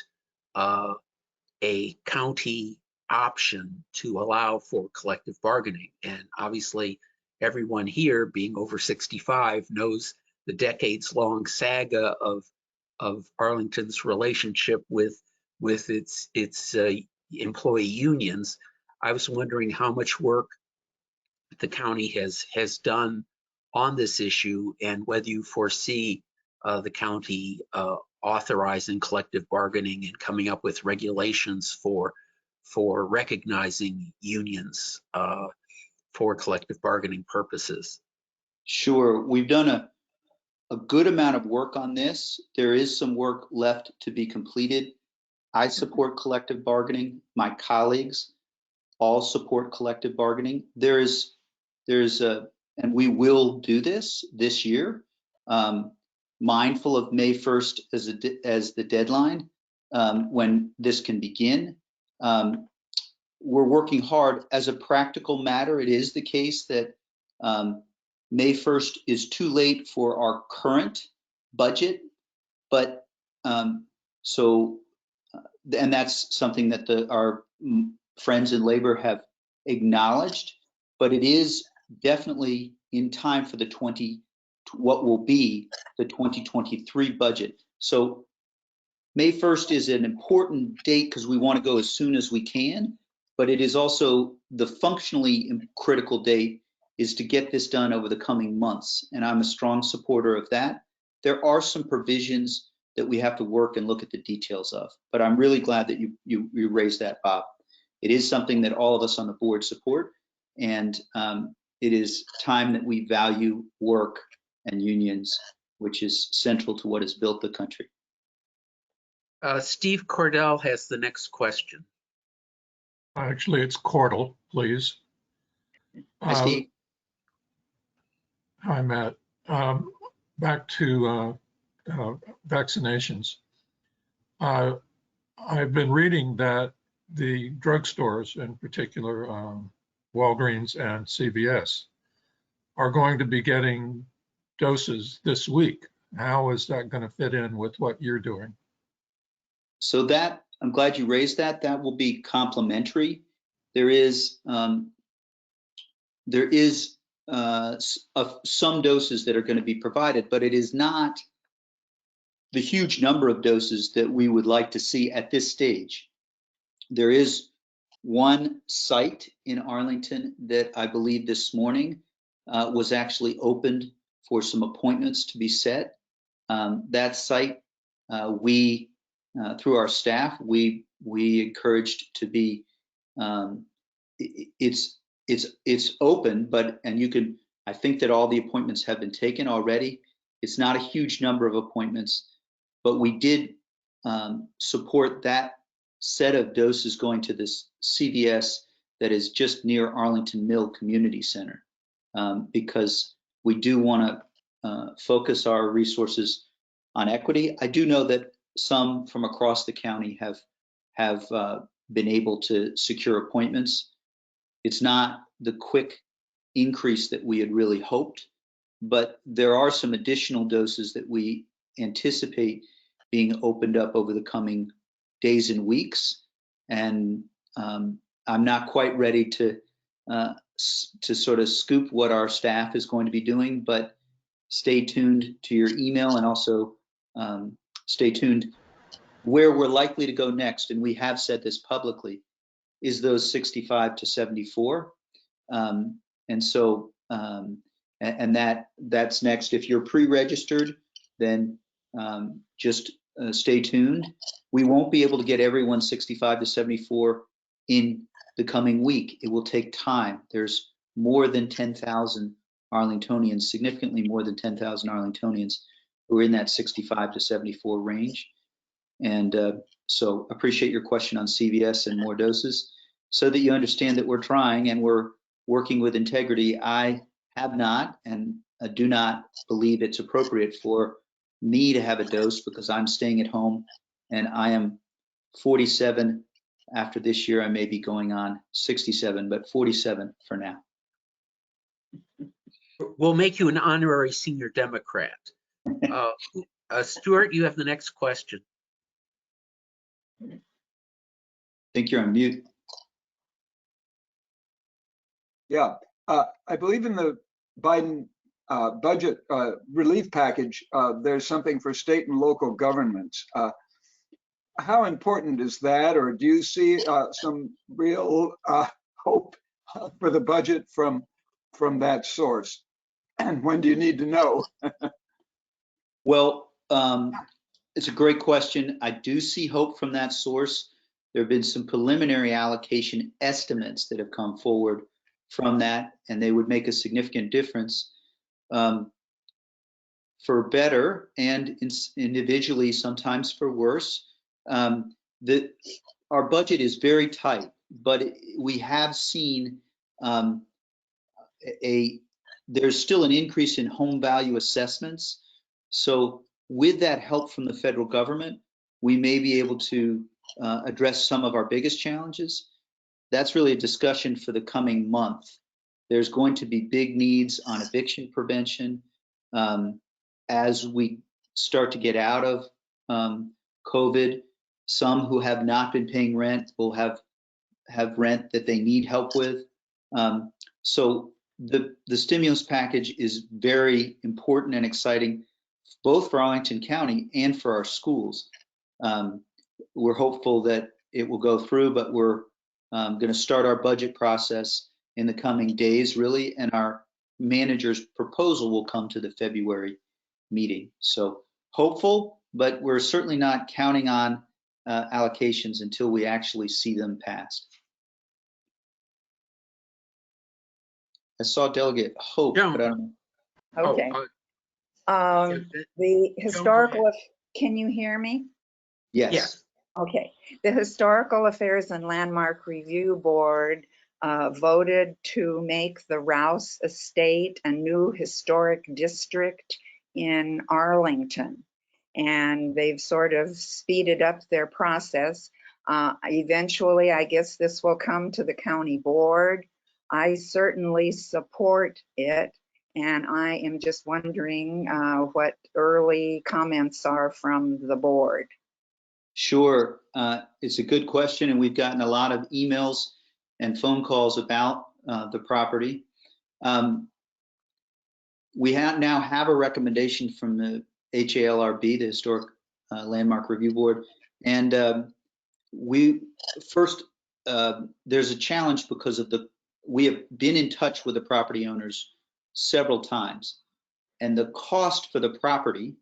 Speaker 2: a county option to allow for collective bargaining. And obviously everyone here being over 65 knows the decades-long saga of Arlington's relationship with its employee unions. I was wondering how much work the county has done on this issue and whether you foresee the county authorizing collective bargaining and coming up with regulations for recognizing unions for collective bargaining purposes.
Speaker 10: Sure, we've done a good amount of work on this. There is some work left to be completed. I support collective bargaining. My colleagues all support collective bargaining. There's and we will do this year, mindful of May 1st as the deadline when this can begin. We're working hard. As a practical matter, it is the case that May 1st is too late for our current budget, but and that's something that our friends in labor have acknowledged, but it is definitely in time for what will be the 2023 budget. So May 1st is an important date because we want to go as soon as we can, but it is also the functionally critical date is to get this done over the coming months. And I'm a strong supporter of that. There are some provisions that we have to work and look at the details of, but I'm really glad that you raised that, Bob. It is something that all of us on the board support, and it is time that we value work and unions, which is central to what has built the country.
Speaker 2: Steve Cordell has the next question.
Speaker 6: Actually, it's Cordell, please.
Speaker 10: Hi, Steve.
Speaker 6: Hi, Matt. Back to vaccinations. I've been reading that the drugstores, in particular Walgreens and CVS, are going to be getting doses this week. How is that going to fit in with what you're doing?
Speaker 10: So that, I'm glad you raised that. That will be complementary. There is some doses that are going to be provided, but it is not the huge number of doses that we would like to see at this stage. There is one site in Arlington that I believe this morning was actually opened for some appointments to be set. That site, we through our staff, we encouraged to be. It's open, but you can. I think that all the appointments have been taken already. It's not a huge number of appointments, but we did support that set of doses going to this CVS that is just near Arlington Mill Community Center, because we do want to focus our resources on equity. I do know that some from across the county have been able to secure appointments. It's not the quick increase that we had really hoped, but there are some additional doses that we anticipate being opened up over the coming days and weeks. And I'm not quite ready to sort of scoop what our staff is going to be doing, but stay tuned to your email, and also stay tuned where we're likely to go next. And we have said this publicly, is those 65 to 74. And so, and that's next. If you're pre-registered, then just stay tuned. We won't be able to get everyone 65 to 74 in the coming week. It will take time. There's more than 10,000 Arlingtonians, significantly more than 10,000 Arlingtonians who are in that 65 to 74 range. And so appreciate your question on CVS and more doses, so that you understand that we're trying and we're working with integrity. I have not and do not believe it's appropriate for me to have a dose because I'm staying at home, and I am 47. After this year, I may be going on 67, but 47 for now.
Speaker 2: We'll make you an honorary senior Democrat. Stuart, you have the next question.
Speaker 10: I think you're on mute.
Speaker 4: Yeah, I believe in the Biden budget relief package, there's something for state and local governments. How important is that, or do you see some real hope for the budget from that source? And when do you need to know?
Speaker 10: Well, it's a great question. I do see hope from that source. There have been some preliminary allocation estimates that have come forward from that, and they would make a significant difference for better and individually, sometimes for worse. Our budget is very tight, but we have seen there's still an increase in home value assessments. So with that help from the federal government, we may be able to address some of our biggest challenges. That's really a discussion for the coming month. There's going to be big needs on eviction prevention as we start to get out of COVID. Some who have not been paying rent will have rent that they need help with. So the stimulus package is very important and exciting, both for Arlington County and for our schools. We're hopeful that it will go through, but we're going to start our budget process in the coming days, really, and our manager's proposal will come to the February meeting. So hopeful, but we're certainly not counting on allocations until we actually see them passed. I saw Delegate Hope,
Speaker 2: Joan.
Speaker 10: but I don't know.
Speaker 9: Okay. The historical, can you hear me?
Speaker 10: Yes.
Speaker 2: Yes.
Speaker 9: Okay. The Historical Affairs and Landmark Review Board voted to make the Rouse Estate a new historic district in Arlington. And they've sort of speeded up their process. Eventually, I guess this will come to the county board. I certainly support it. And I am just wondering what early comments are from the board.
Speaker 10: Sure. It's a good question, and we've gotten a lot of emails and phone calls about the property. We now have a recommendation from the HALRB, the Historic Landmark Review Board, and there's a challenge because of we have been in touch with the property owners several times, and the cost for the property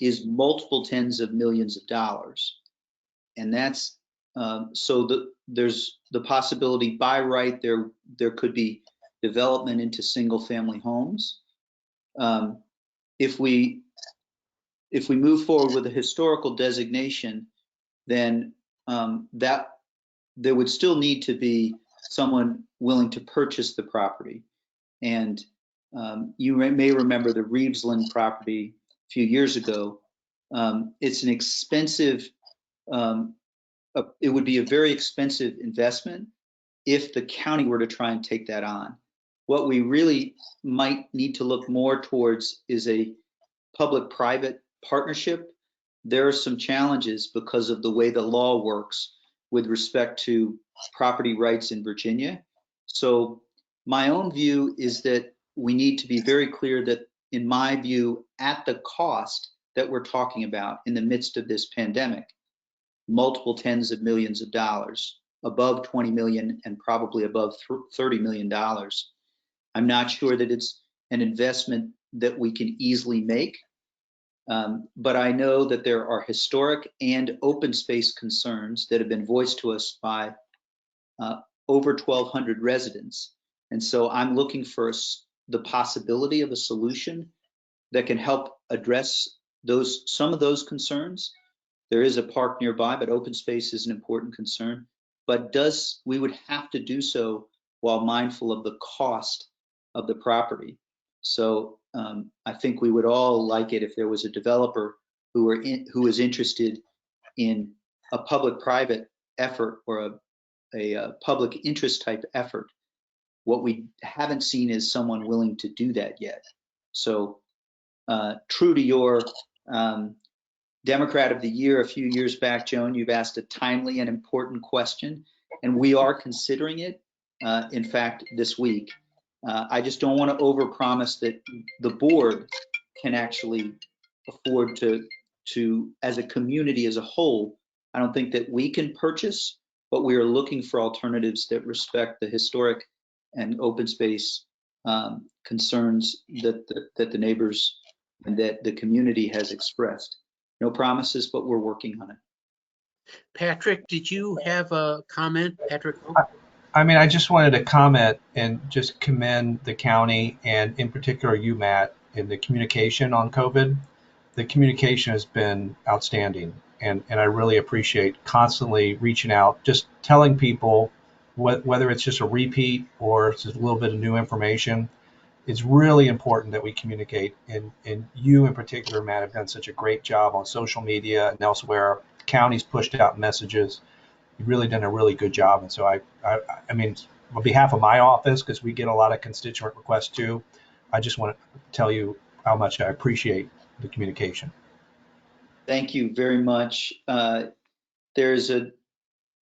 Speaker 10: is multiple tens of millions of dollars. And that's there's the possibility by right there could be development into single family homes. If we move forward with a historical designation, then that there would still need to be someone willing to purchase the property. And you may remember the Reevesland property a few years ago. It's an expensive, it would be a very expensive investment if the county were to try and take that on. What we really might need to look more towards is a public-private partnership. There are some challenges because of the way the law works with respect to property rights in Virginia. So my own view is that we need to be very clear that, in my view, at the cost that we're talking about in the midst of this pandemic, multiple tens of millions of dollars, above 20 million and probably above $30 million. I'm not sure that it's an investment that we can easily make, but I know that there are historic and open space concerns that have been voiced to us by over 1,200 residents. And so I'm looking for the possibility of a solution that can help address some of those concerns. There is a park nearby, but open space is an important concern. But we would have to do so while mindful of the cost of the property. So I think we would all like it if there was a developer who is interested in a public-private effort or a public interest type effort. What we haven't seen is someone willing to do that yet. So true to your Democrat of the Year a few years back, Joan, you've asked a timely and important question, and we are considering it, in fact, this week. I just don't want to overpromise that the board can actually afford to, as a community as a whole, I don't think that we can purchase but we are looking for alternatives that respect the historic and open space concerns that the neighbors and that the community has expressed. No promises, but we're working on it.
Speaker 2: Patrick, did you have a comment, Patrick?
Speaker 8: I mean, I just wanted to comment and just commend the county and in particular you, Matt, in the communication on COVID. The communication has been outstanding, and I really appreciate constantly reaching out, just telling people whether it's just a repeat or it's just a little bit of new information. It's really important that we communicate, and you in particular, Matt, have done such a great job on social media and elsewhere. The county's pushed out messages. You've really done a really good job, and so I mean, on behalf of my office, because we get a lot of constituent requests too, I just want to tell you how much I appreciate the communication.
Speaker 10: Thank you very much. There's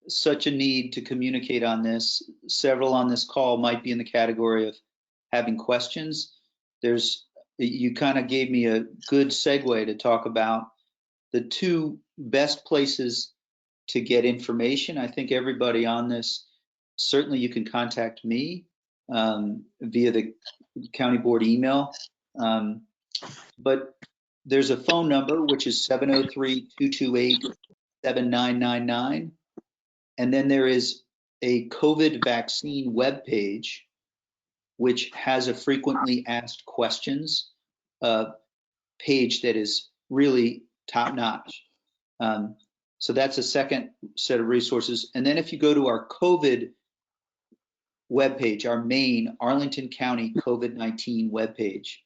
Speaker 10: such a need to communicate on this. Several on this call might be in the category of having questions. You kind of gave me a good segue to talk about the two best places to get information. I think everybody on this, certainly you can contact me via the county board email. But there's a phone number, which is 703-228-7999. And then there is a COVID vaccine webpage, which has a frequently asked questions page that is really top notch. So that's a second set of resources. And then if you go to our COVID webpage, our main Arlington County COVID-19 webpage,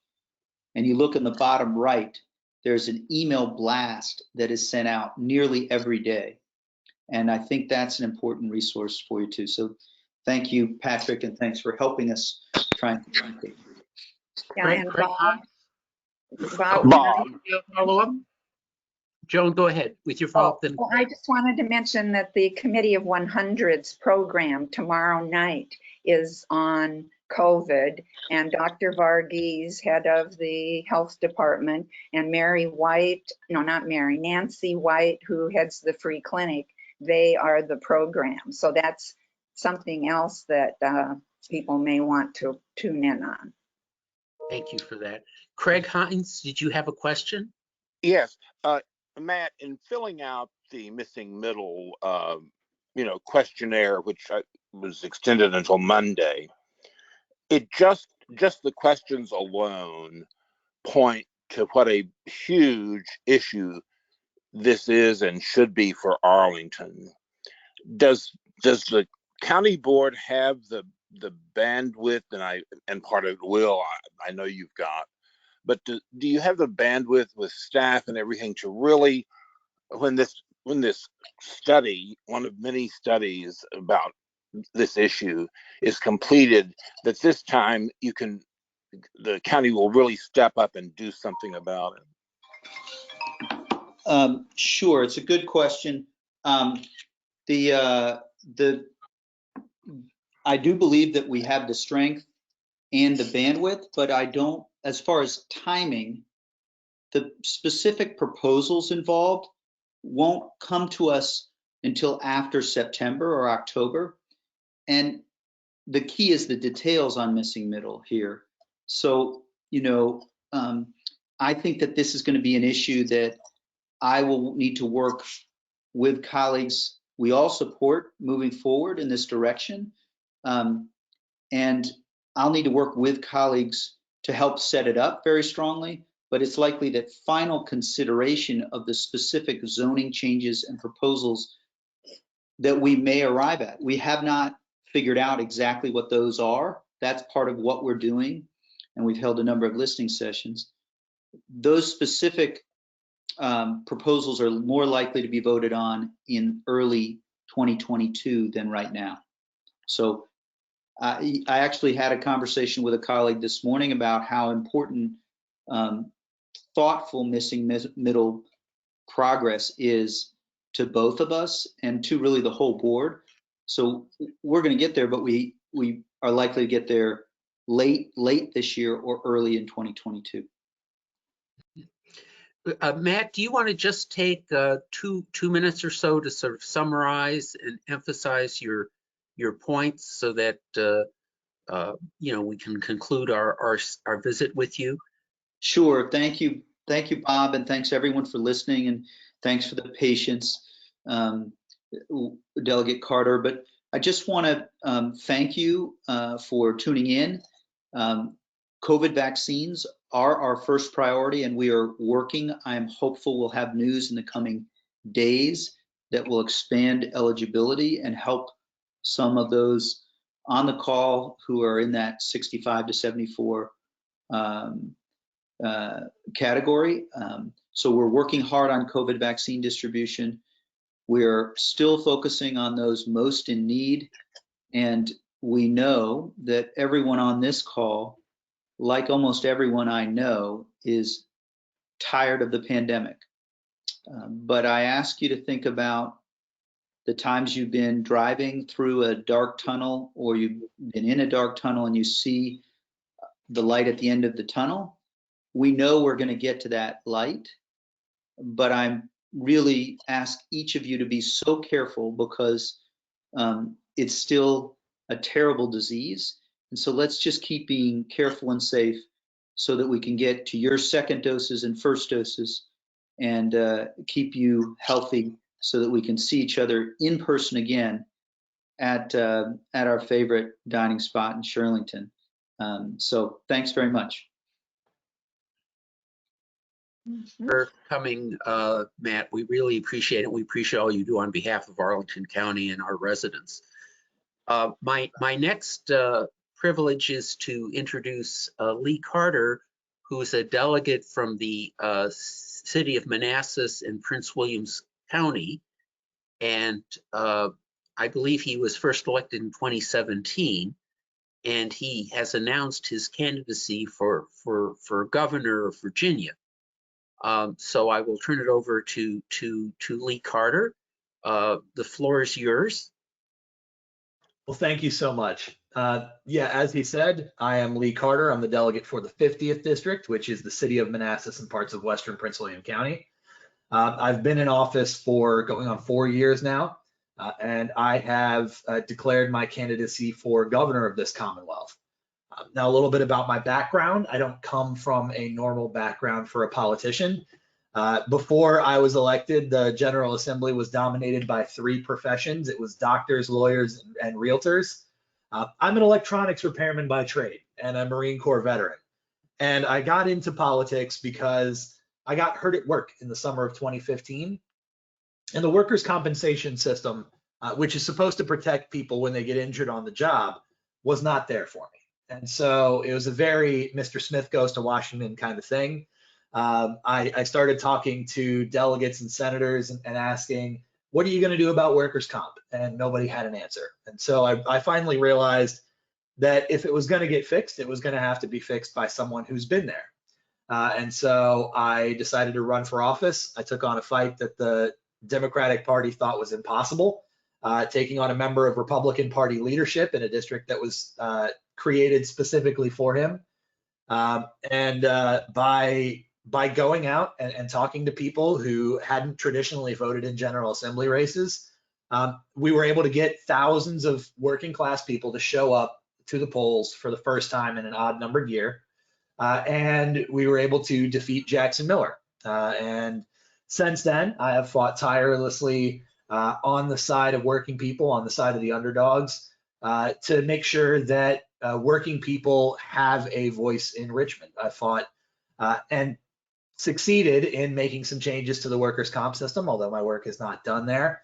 Speaker 10: and you look in the bottom right, there's an email blast that is sent out nearly every day. And I think that's an important resource for you too. So thank you, Patrick, and thanks for helping us try and communicate.
Speaker 9: Yeah, and Bob,
Speaker 2: Follow up? Joan, go ahead with your follow-up. Then.
Speaker 9: Well, I just wanted to mention that the Committee of 100s program tomorrow night is on COVID, and Dr. Varghese, head of the health department, and Nancy White, who heads the free clinic, they are the program. So that's something else that people may want to tune in on.
Speaker 2: Thank you for that. Craig Hines, did you have a question?
Speaker 11: Yes, Matt, in filling out the missing middle, questionnaire, which was extended until Monday, it just the questions alone point to what a huge issue this is and should be for Arlington. Does the county board have the bandwidth, and part of it will, I know you've got, but do you have the bandwidth with staff and everything to really, when this study, one of many studies about this issue, is completed, that this time the county will really step up and do something about it?
Speaker 10: Sure, it's a good question. I do believe that we have the strength and the bandwidth, but I don't, as far as timing, the specific proposals involved won't come to us until after September or October. And the key is the details on missing middle here. So, I think that this is going to be an issue that I will need to work with colleagues we all support moving forward in this direction. And I'll need to work with colleagues to help set it up very strongly, but it's likely that final consideration of the specific zoning changes and proposals that we may arrive at. We have not figured out exactly what those are. That's part of what we're doing, and we've held a number of listening sessions. Those specific proposals are more likely to be voted on in early 2022 than right now. So I actually had a conversation with a colleague this morning about how important thoughtful missing middle progress is to both of us and to really the whole board. So we're going to get there, but we are likely to get there late this year or early in 2022.
Speaker 2: Matt, do you want to just take 2 minutes or so to sort of summarize and emphasize your points so that we can conclude our visit with you?
Speaker 10: Sure. Thank you, Bob, and thanks everyone for listening, and thanks for the patience, Delegate Carter. But I just want to thank you for tuning in. COVID vaccines are our first priority, and we are working. I'm hopeful we'll have news in the coming days that will expand eligibility and help some of those on the call who are in that 65 to 74 category. So we're working hard on COVID vaccine distribution. We're still focusing on those most in need. And we know that everyone on this call, like almost everyone I know, is tired of the pandemic. But I ask you to think about the times you've been driving through a dark tunnel, or you've been in a dark tunnel and you see the light at the end of the tunnel. We know we're going to get to that light, but I'm really ask each of you to be so careful, because it's still a terrible disease. And so let's just keep being careful and safe so that we can get to your second doses and first doses, and keep you healthy so that we can see each other in person again at our favorite dining spot in Shirlington. So thanks very much.
Speaker 2: For coming, Matt. We really appreciate it. We appreciate all you do on behalf of Arlington County and our residents. My next privilege is to introduce Lee Carter, who is a delegate from the city of Manassas in Prince William County. And I believe he was first elected in 2017. And he has announced his candidacy for governor of Virginia. So I will turn it over to Lee Carter. The floor is yours.
Speaker 12: Well, thank you so much. Yeah, as he said, I am Lee Carter. I'm the delegate for the 50th district, which is the city of Manassas and parts of western Prince William County. I've been in office for going on 4 years now, and I have declared my candidacy for governor of this Commonwealth. Now, a little bit about my background. I don't come from a normal background for a politician. Before I was elected, the General Assembly was dominated by 3 professions. It was doctors, lawyers, and realtors. I'm an electronics repairman by trade and a Marine Corps veteran. And I got into politics because I got hurt at work in the summer of 2015. And the workers' compensation system, which is supposed to protect people when they get injured on the job, was not there for me. And so it was a very Mr. Smith goes to Washington kind of thing. I started talking to delegates and senators and asking, what are you going to do about workers' comp? And nobody had an answer. And so I finally realized that if it was going to get fixed, it was going to have to be fixed by someone who's been there. And so I decided to run for office. I took on a fight that the Democratic Party thought was impossible, taking on a member of Republican Party leadership in a district that was created specifically for him. By going out and talking to people who hadn't traditionally voted in General Assembly races, we were able to get thousands of working class people to show up to the polls for the first time in an odd numbered year. And we were able to defeat Jackson Miller. And since then, I have fought tirelessly on the side of working people, on the side of the underdogs, to make sure that working people have a voice in Richmond. I fought and succeeded in making some changes to the workers' comp system, although my work is not done there.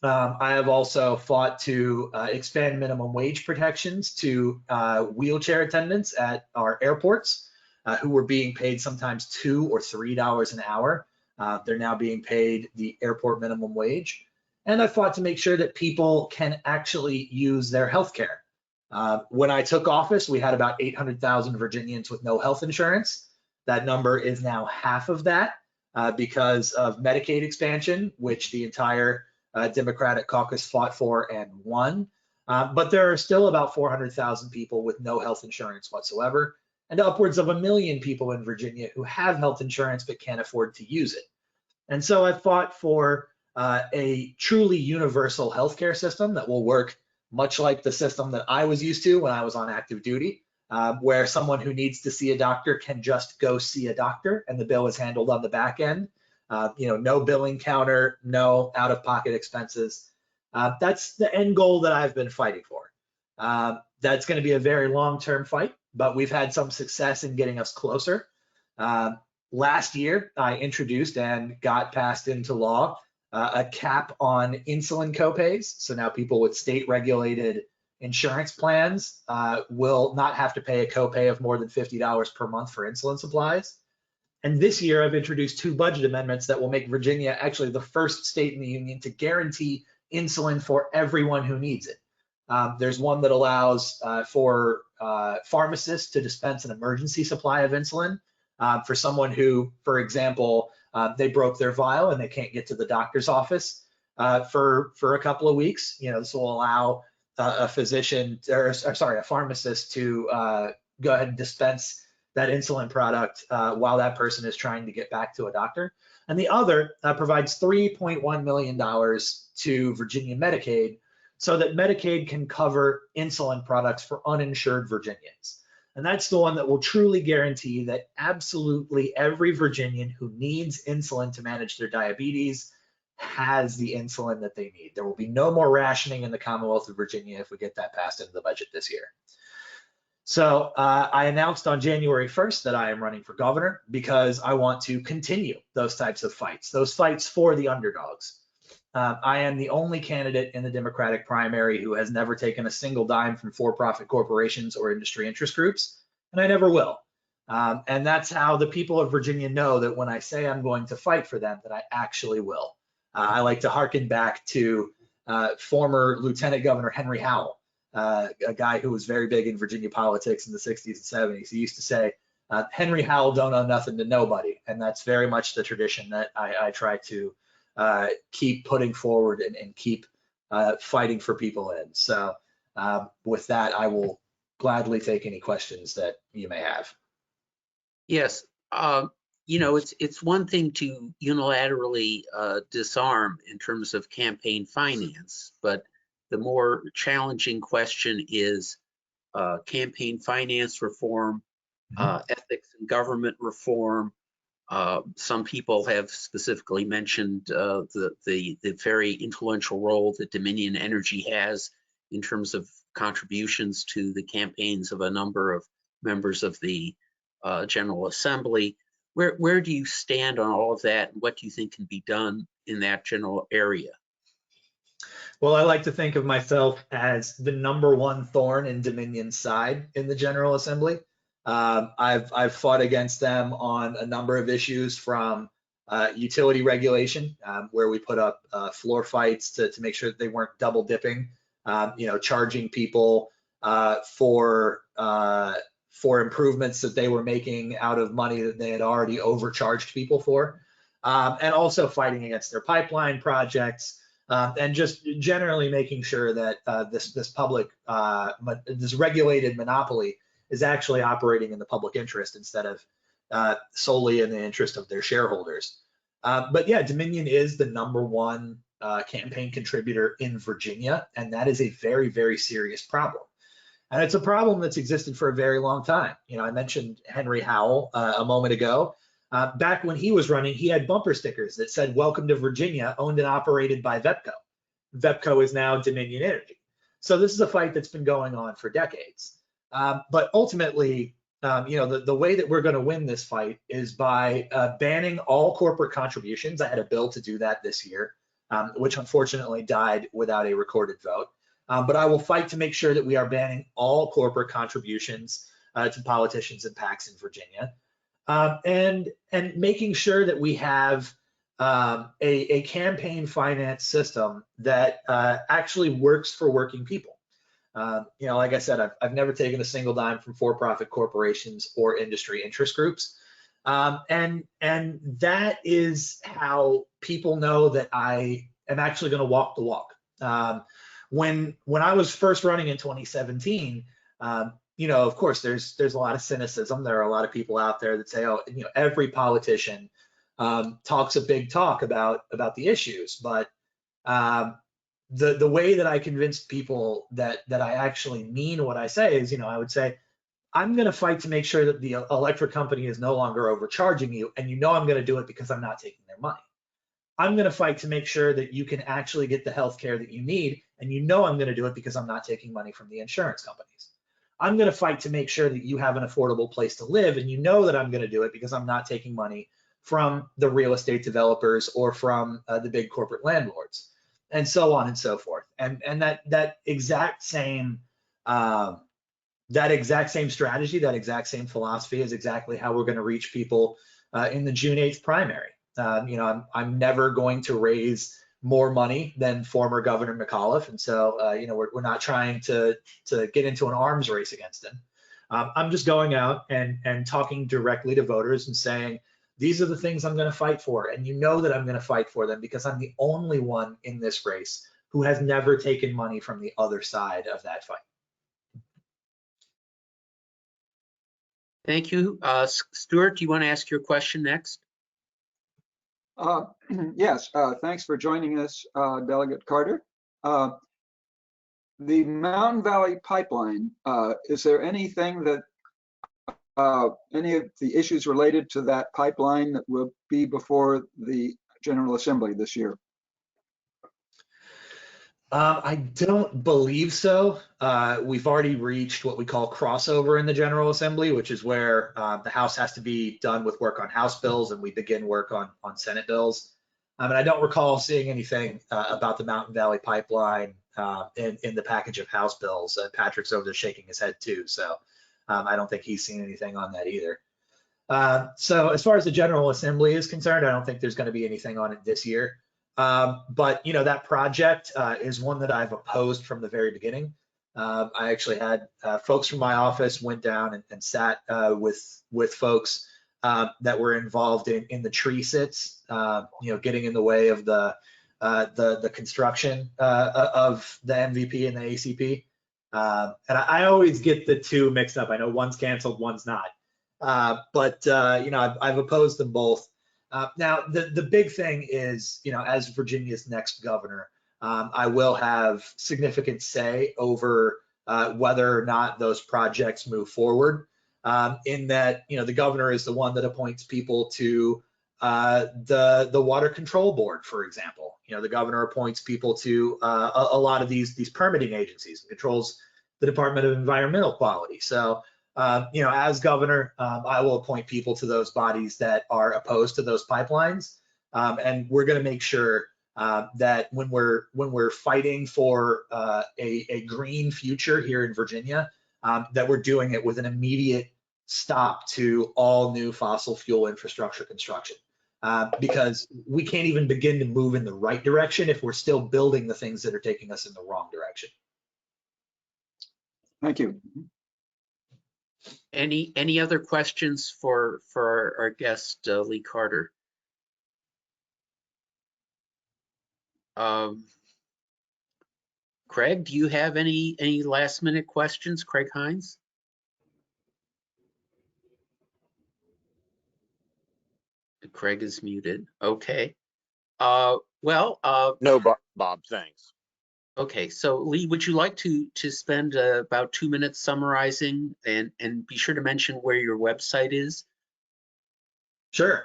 Speaker 12: I have also fought to expand minimum wage protections to wheelchair attendants at our airports who were being paid sometimes $2 or $3 an hour. They're now being paid the airport minimum wage. And I fought to make sure that people can actually use their health care. When I took office, we had about 800,000 Virginians with no health insurance. That number is now half of that because of Medicaid expansion, which the entire Democratic caucus fought for and won. But there are still about 400,000 people with no health insurance whatsoever. and upwards of 1 million people in Virginia who have health insurance but can't afford to use it. And so I fought for a truly universal healthcare system that will work much like the system that I was used to when I was on active duty, where someone who needs to see a doctor can just go see a doctor and the bill is handled on the back end. No billing counter, no out-of-pocket expenses. That's the end goal that I've been fighting for. That's going to be a very long-term fight, but we've had some success in getting us closer. Last year, I introduced and got passed into law a cap on insulin copays. So now people with state-regulated insurance plans will not have to pay a copay of more than $50 per month for insulin supplies. And this year, I've introduced 2 budget amendments that will make Virginia actually the first state in the union to guarantee insulin for everyone who needs it. There's one that allows for pharmacists to dispense an emergency supply of insulin for someone who, for example, they broke their vial and they can't get to the doctor's office for a couple of weeks. This will allow a pharmacist to go ahead and dispense that insulin product while that person is trying to get back to a doctor. And the other provides $3.1 million to Virginia Medicaid so that Medicaid can cover insulin products for uninsured Virginians. And that's the one that will truly guarantee that absolutely every Virginian who needs insulin to manage their diabetes has the insulin that they need. There will be no more rationing in the Commonwealth of Virginia if we get that passed into the budget this year. So I announced on January 1st that I am running for governor because I want to continue those types of fights, those fights for the underdogs. I am the only candidate in the Democratic primary who has never taken a single dime from for-profit corporations or industry interest groups, and I never will. And that's how the people of Virginia know that when I say I'm going to fight for them, that I actually will. I like to hearken back to former Lieutenant Governor Henry Howell, a guy who was very big in Virginia politics in the 60s and 70s. He used to say, Henry Howell don't owe nothing to nobody. And that's very much the tradition that I try to keep putting forward and keep fighting for people in. So with that, I will gladly take any questions that you may have.
Speaker 2: Yes. It's one thing to unilaterally disarm in terms of campaign finance, but the more challenging question is campaign finance reform, ethics and government reform. Some people have specifically mentioned the very influential role that Dominion Energy has in terms of contributions to the campaigns of a number of members of the General Assembly. Where do you stand on all of that, and what do you think can be done in that general area?
Speaker 12: Well, I like to think of myself as the #1 thorn in Dominion's side in the General Assembly. I've fought against them on a number of issues, from utility regulation, where we put up floor fights to make sure that they weren't double dipping, charging people for improvements that they were making out of money that they had already overcharged people for, and also fighting against their pipeline projects. And just generally making sure that this regulated monopoly is actually operating in the public interest instead of solely in the interest of their shareholders. But yeah, Dominion is the #1 campaign contributor in Virginia, and that is a very, very serious problem. And it's a problem that's existed for a very long time. I mentioned Henry Howell a moment ago. Back when he was running, he had bumper stickers that said, "Welcome to Virginia, owned and operated by VEPCO." VEPCO is now Dominion Energy. So this is a fight that's been going on for decades. But ultimately, the way that we're going to win this fight is by banning all corporate contributions. I had a bill to do that this year, which unfortunately died without a recorded vote. But I will fight to make sure that we are banning all corporate contributions to politicians and PACs in Virginia. And making sure that we have a campaign finance system that actually works for working people. Like I said, I've never taken a single dime from for-profit corporations or industry interest groups. And that is how people know that I am actually going to walk the walk. When I was first running in 2017, of course, there's a lot of cynicism. There are a lot of people out there that say, oh, every politician talks a big talk about the issues, but the way that I convinced people that I actually mean what I say is, I would say, I'm going to fight to make sure that the electric company is no longer overcharging you, and I'm going to do it because I'm not taking their money. I'm going to fight to make sure that you can actually get the health care that you need, and I'm going to do it because I'm not taking money from the insurance companies. I'm going to fight to make sure that you have an affordable place to live, and that I'm going to do it because I'm not taking money from the real estate developers or from the big corporate landlords, and so on and so forth. And that exact same strategy, that exact same philosophy is exactly how we're going to reach people in the June 8th primary. I'm never going to raise more money than former Governor McAuliffe, and so we're not trying to get into an arms race against him. I'm just going out and talking directly to voters and saying, these are the things I'm going to fight for, and that I'm going to fight for them because I'm the only one in this race who has never taken money from the other side of that fight.
Speaker 2: Thank you. Stuart, do you want to ask your question next?
Speaker 4: Yes, thanks for joining us, Delegate Carter. The Mountain Valley Pipeline, is there anything that, any of the issues related to that pipeline that will be before the General Assembly this year?
Speaker 12: I don't believe so. We've already reached what we call crossover in the General Assembly, which is where the House has to be done with work on House bills and we begin work on Senate bills. And I don't recall seeing anything about the Mountain Valley Pipeline in the package of House bills. Patrick's over there shaking his head too, so I don't think he's seen anything on that either. So as far as the General Assembly is concerned, I don't think there's going to be anything on it this year. But that project is one that I've opposed from the very beginning. I actually had folks from my office went down and sat with folks that were involved in the tree sits, getting in the way of the construction of the MVP and the ACP. And I always get the two mixed up. I know one's canceled, one's not. But I've opposed them both. Now, the big thing is, as Virginia's next governor, I will have significant say over whether or not those projects move forward. In that, the governor is the one that appoints people to the Water Control Board, for example. The governor appoints people to a lot of these permitting agencies and controls the Department of Environmental Quality. So, as governor, I will appoint people to those bodies that are opposed to those pipelines, and we're going to make sure that when we're fighting for a green future here in Virginia, that we're doing it with an immediate stop to all new fossil fuel infrastructure construction, because we can't even begin to move in the right direction if we're still building the things that are taking us in the wrong direction.
Speaker 4: Thank you.
Speaker 2: Any other questions for our guest, Lee Carter? Craig, do you have any last minute questions? Craig Hines? Craig is muted. Okay.
Speaker 11: No, Bob, thanks.
Speaker 2: Okay, so Lee, would you like to spend about 2 minutes summarizing and be sure to mention where your website is?
Speaker 12: Sure.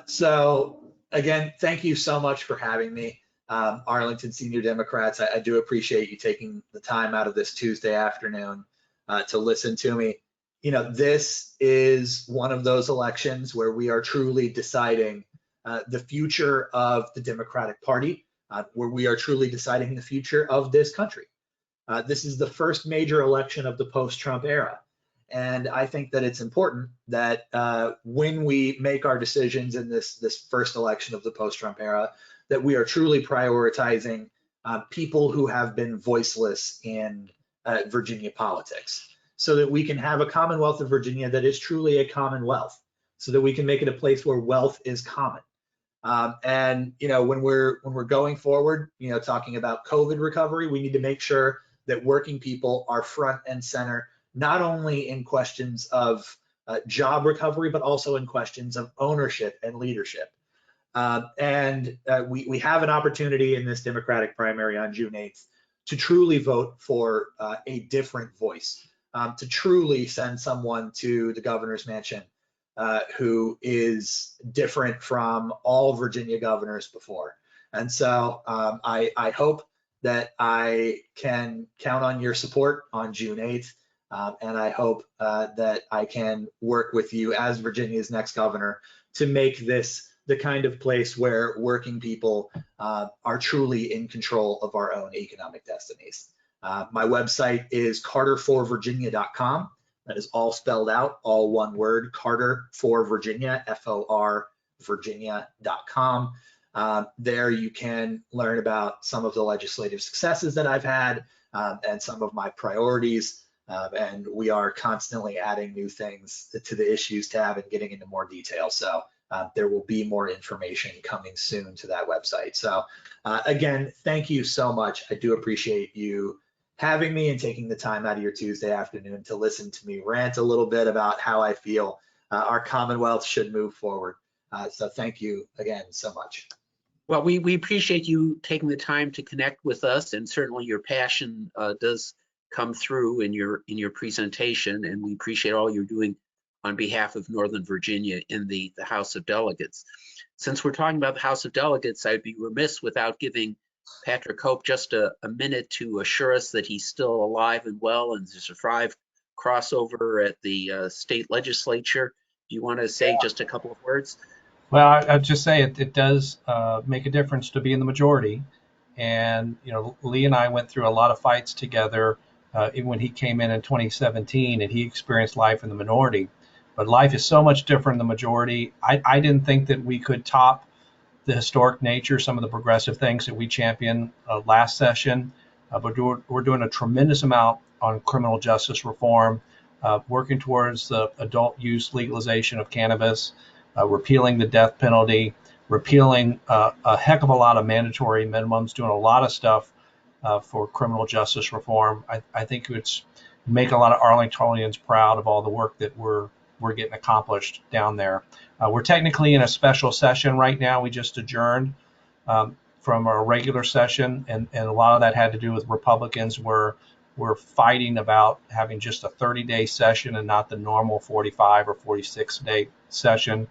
Speaker 12: So again, thank you so much for having me, Arlington Senior Democrats. I do appreciate you taking the time out of this Tuesday afternoon to listen to me. This is one of those elections where we are truly deciding the future of the Democratic Party, where we are truly deciding the future of this country. This is the first major election of the post-Trump era. And I think that it's important that when we make our decisions in this first election of the post-Trump era, that we are truly prioritizing people who have been voiceless in Virginia politics, so that we can have a Commonwealth of Virginia that is truly a commonwealth, so that we can make it a place where wealth is common. And when we're going forward, talking about COVID recovery, we need to make sure that working people are front and center not only in questions of job recovery, but also in questions of ownership and leadership. We have an opportunity in this Democratic primary on June 8th to truly vote for a different voice, to truly send someone to the governor's mansion who is different from all Virginia governors before. And so I hope that I can count on your support on June 8th. And I hope that I can work with you as Virginia's next governor to make this the kind of place where working people are truly in control of our own economic destinies. My website is carterforvirginia.com. That is all spelled out, all one word, Carter for Virginia, FOR Virginia.com. There you can learn about some of the legislative successes that I've had and some of my priorities. And we are constantly adding new things to the issues tab and getting into more detail. So there will be more information coming soon to that website. So again, thank you so much. I do appreciate you having me and taking the time out of your Tuesday afternoon to listen to me rant a little bit about how I feel our Commonwealth should move forward. So thank you again so much.
Speaker 2: Well, we appreciate you taking the time to connect with us, and certainly your passion does come through in your presentation, and we appreciate all you're doing on behalf of Northern Virginia in the House of Delegates. Since we're talking about the House of Delegates, I'd be remiss without giving Patrick Hope just a minute to assure us that he's still alive and well and survived crossover at the state legislature. Do you want to say just a couple of words?
Speaker 8: Well, I'd just say it does make a difference to be in the majority. And, you know, Lee and I went through a lot of fights together even when he came in 2017 and he experienced life in the minority. But life is so much different in the majority. I didn't think that we could top the historic nature, some of the progressive things that we championed last session. But we're doing a tremendous amount on criminal justice reform, working towards the adult use legalization of cannabis, repealing the death penalty, repealing a heck of a lot of mandatory minimums, doing a lot of stuff for criminal justice reform. I think it's make a lot of Arlingtonians proud of all the work that we're getting accomplished down there. We're technically in a special session right now. We just adjourned from our regular session, and a lot of that had to do with Republicans were fighting about having just a 30-day session and not the normal 45 or 46-day session.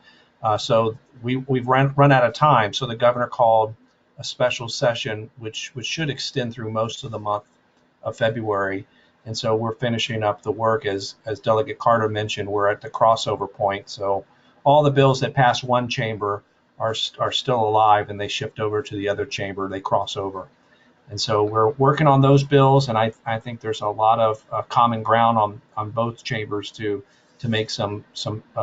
Speaker 8: So we've run out of time. So the governor called a special session, which should extend through most of the month of February. And so we're finishing up the work. As Delegate Carter mentioned, we're at the crossover point. So all the bills that pass one chamber are still alive, and they shift over to the other chamber. They cross over. And so we're working on those bills, and I think there's a lot of common ground on both chambers to make some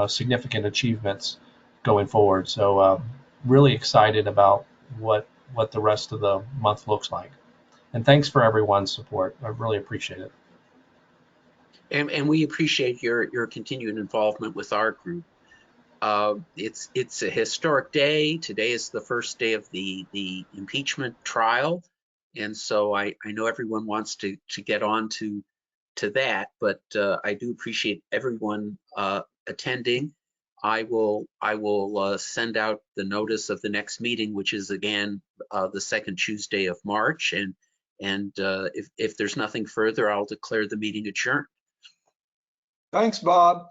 Speaker 8: significant achievements going forward. So really excited about what the rest of the month looks like. And thanks for everyone's support. I really appreciate it.
Speaker 2: And we appreciate your continued involvement with our group. It's a historic day. Today is the first day of the impeachment trial. And so I know everyone wants to get on to that, but I do appreciate everyone attending. I will send out the notice of the next meeting, which is again the second Tuesday of March. And if there's nothing further, I'll declare the meeting adjourned.
Speaker 4: Thanks, Bob.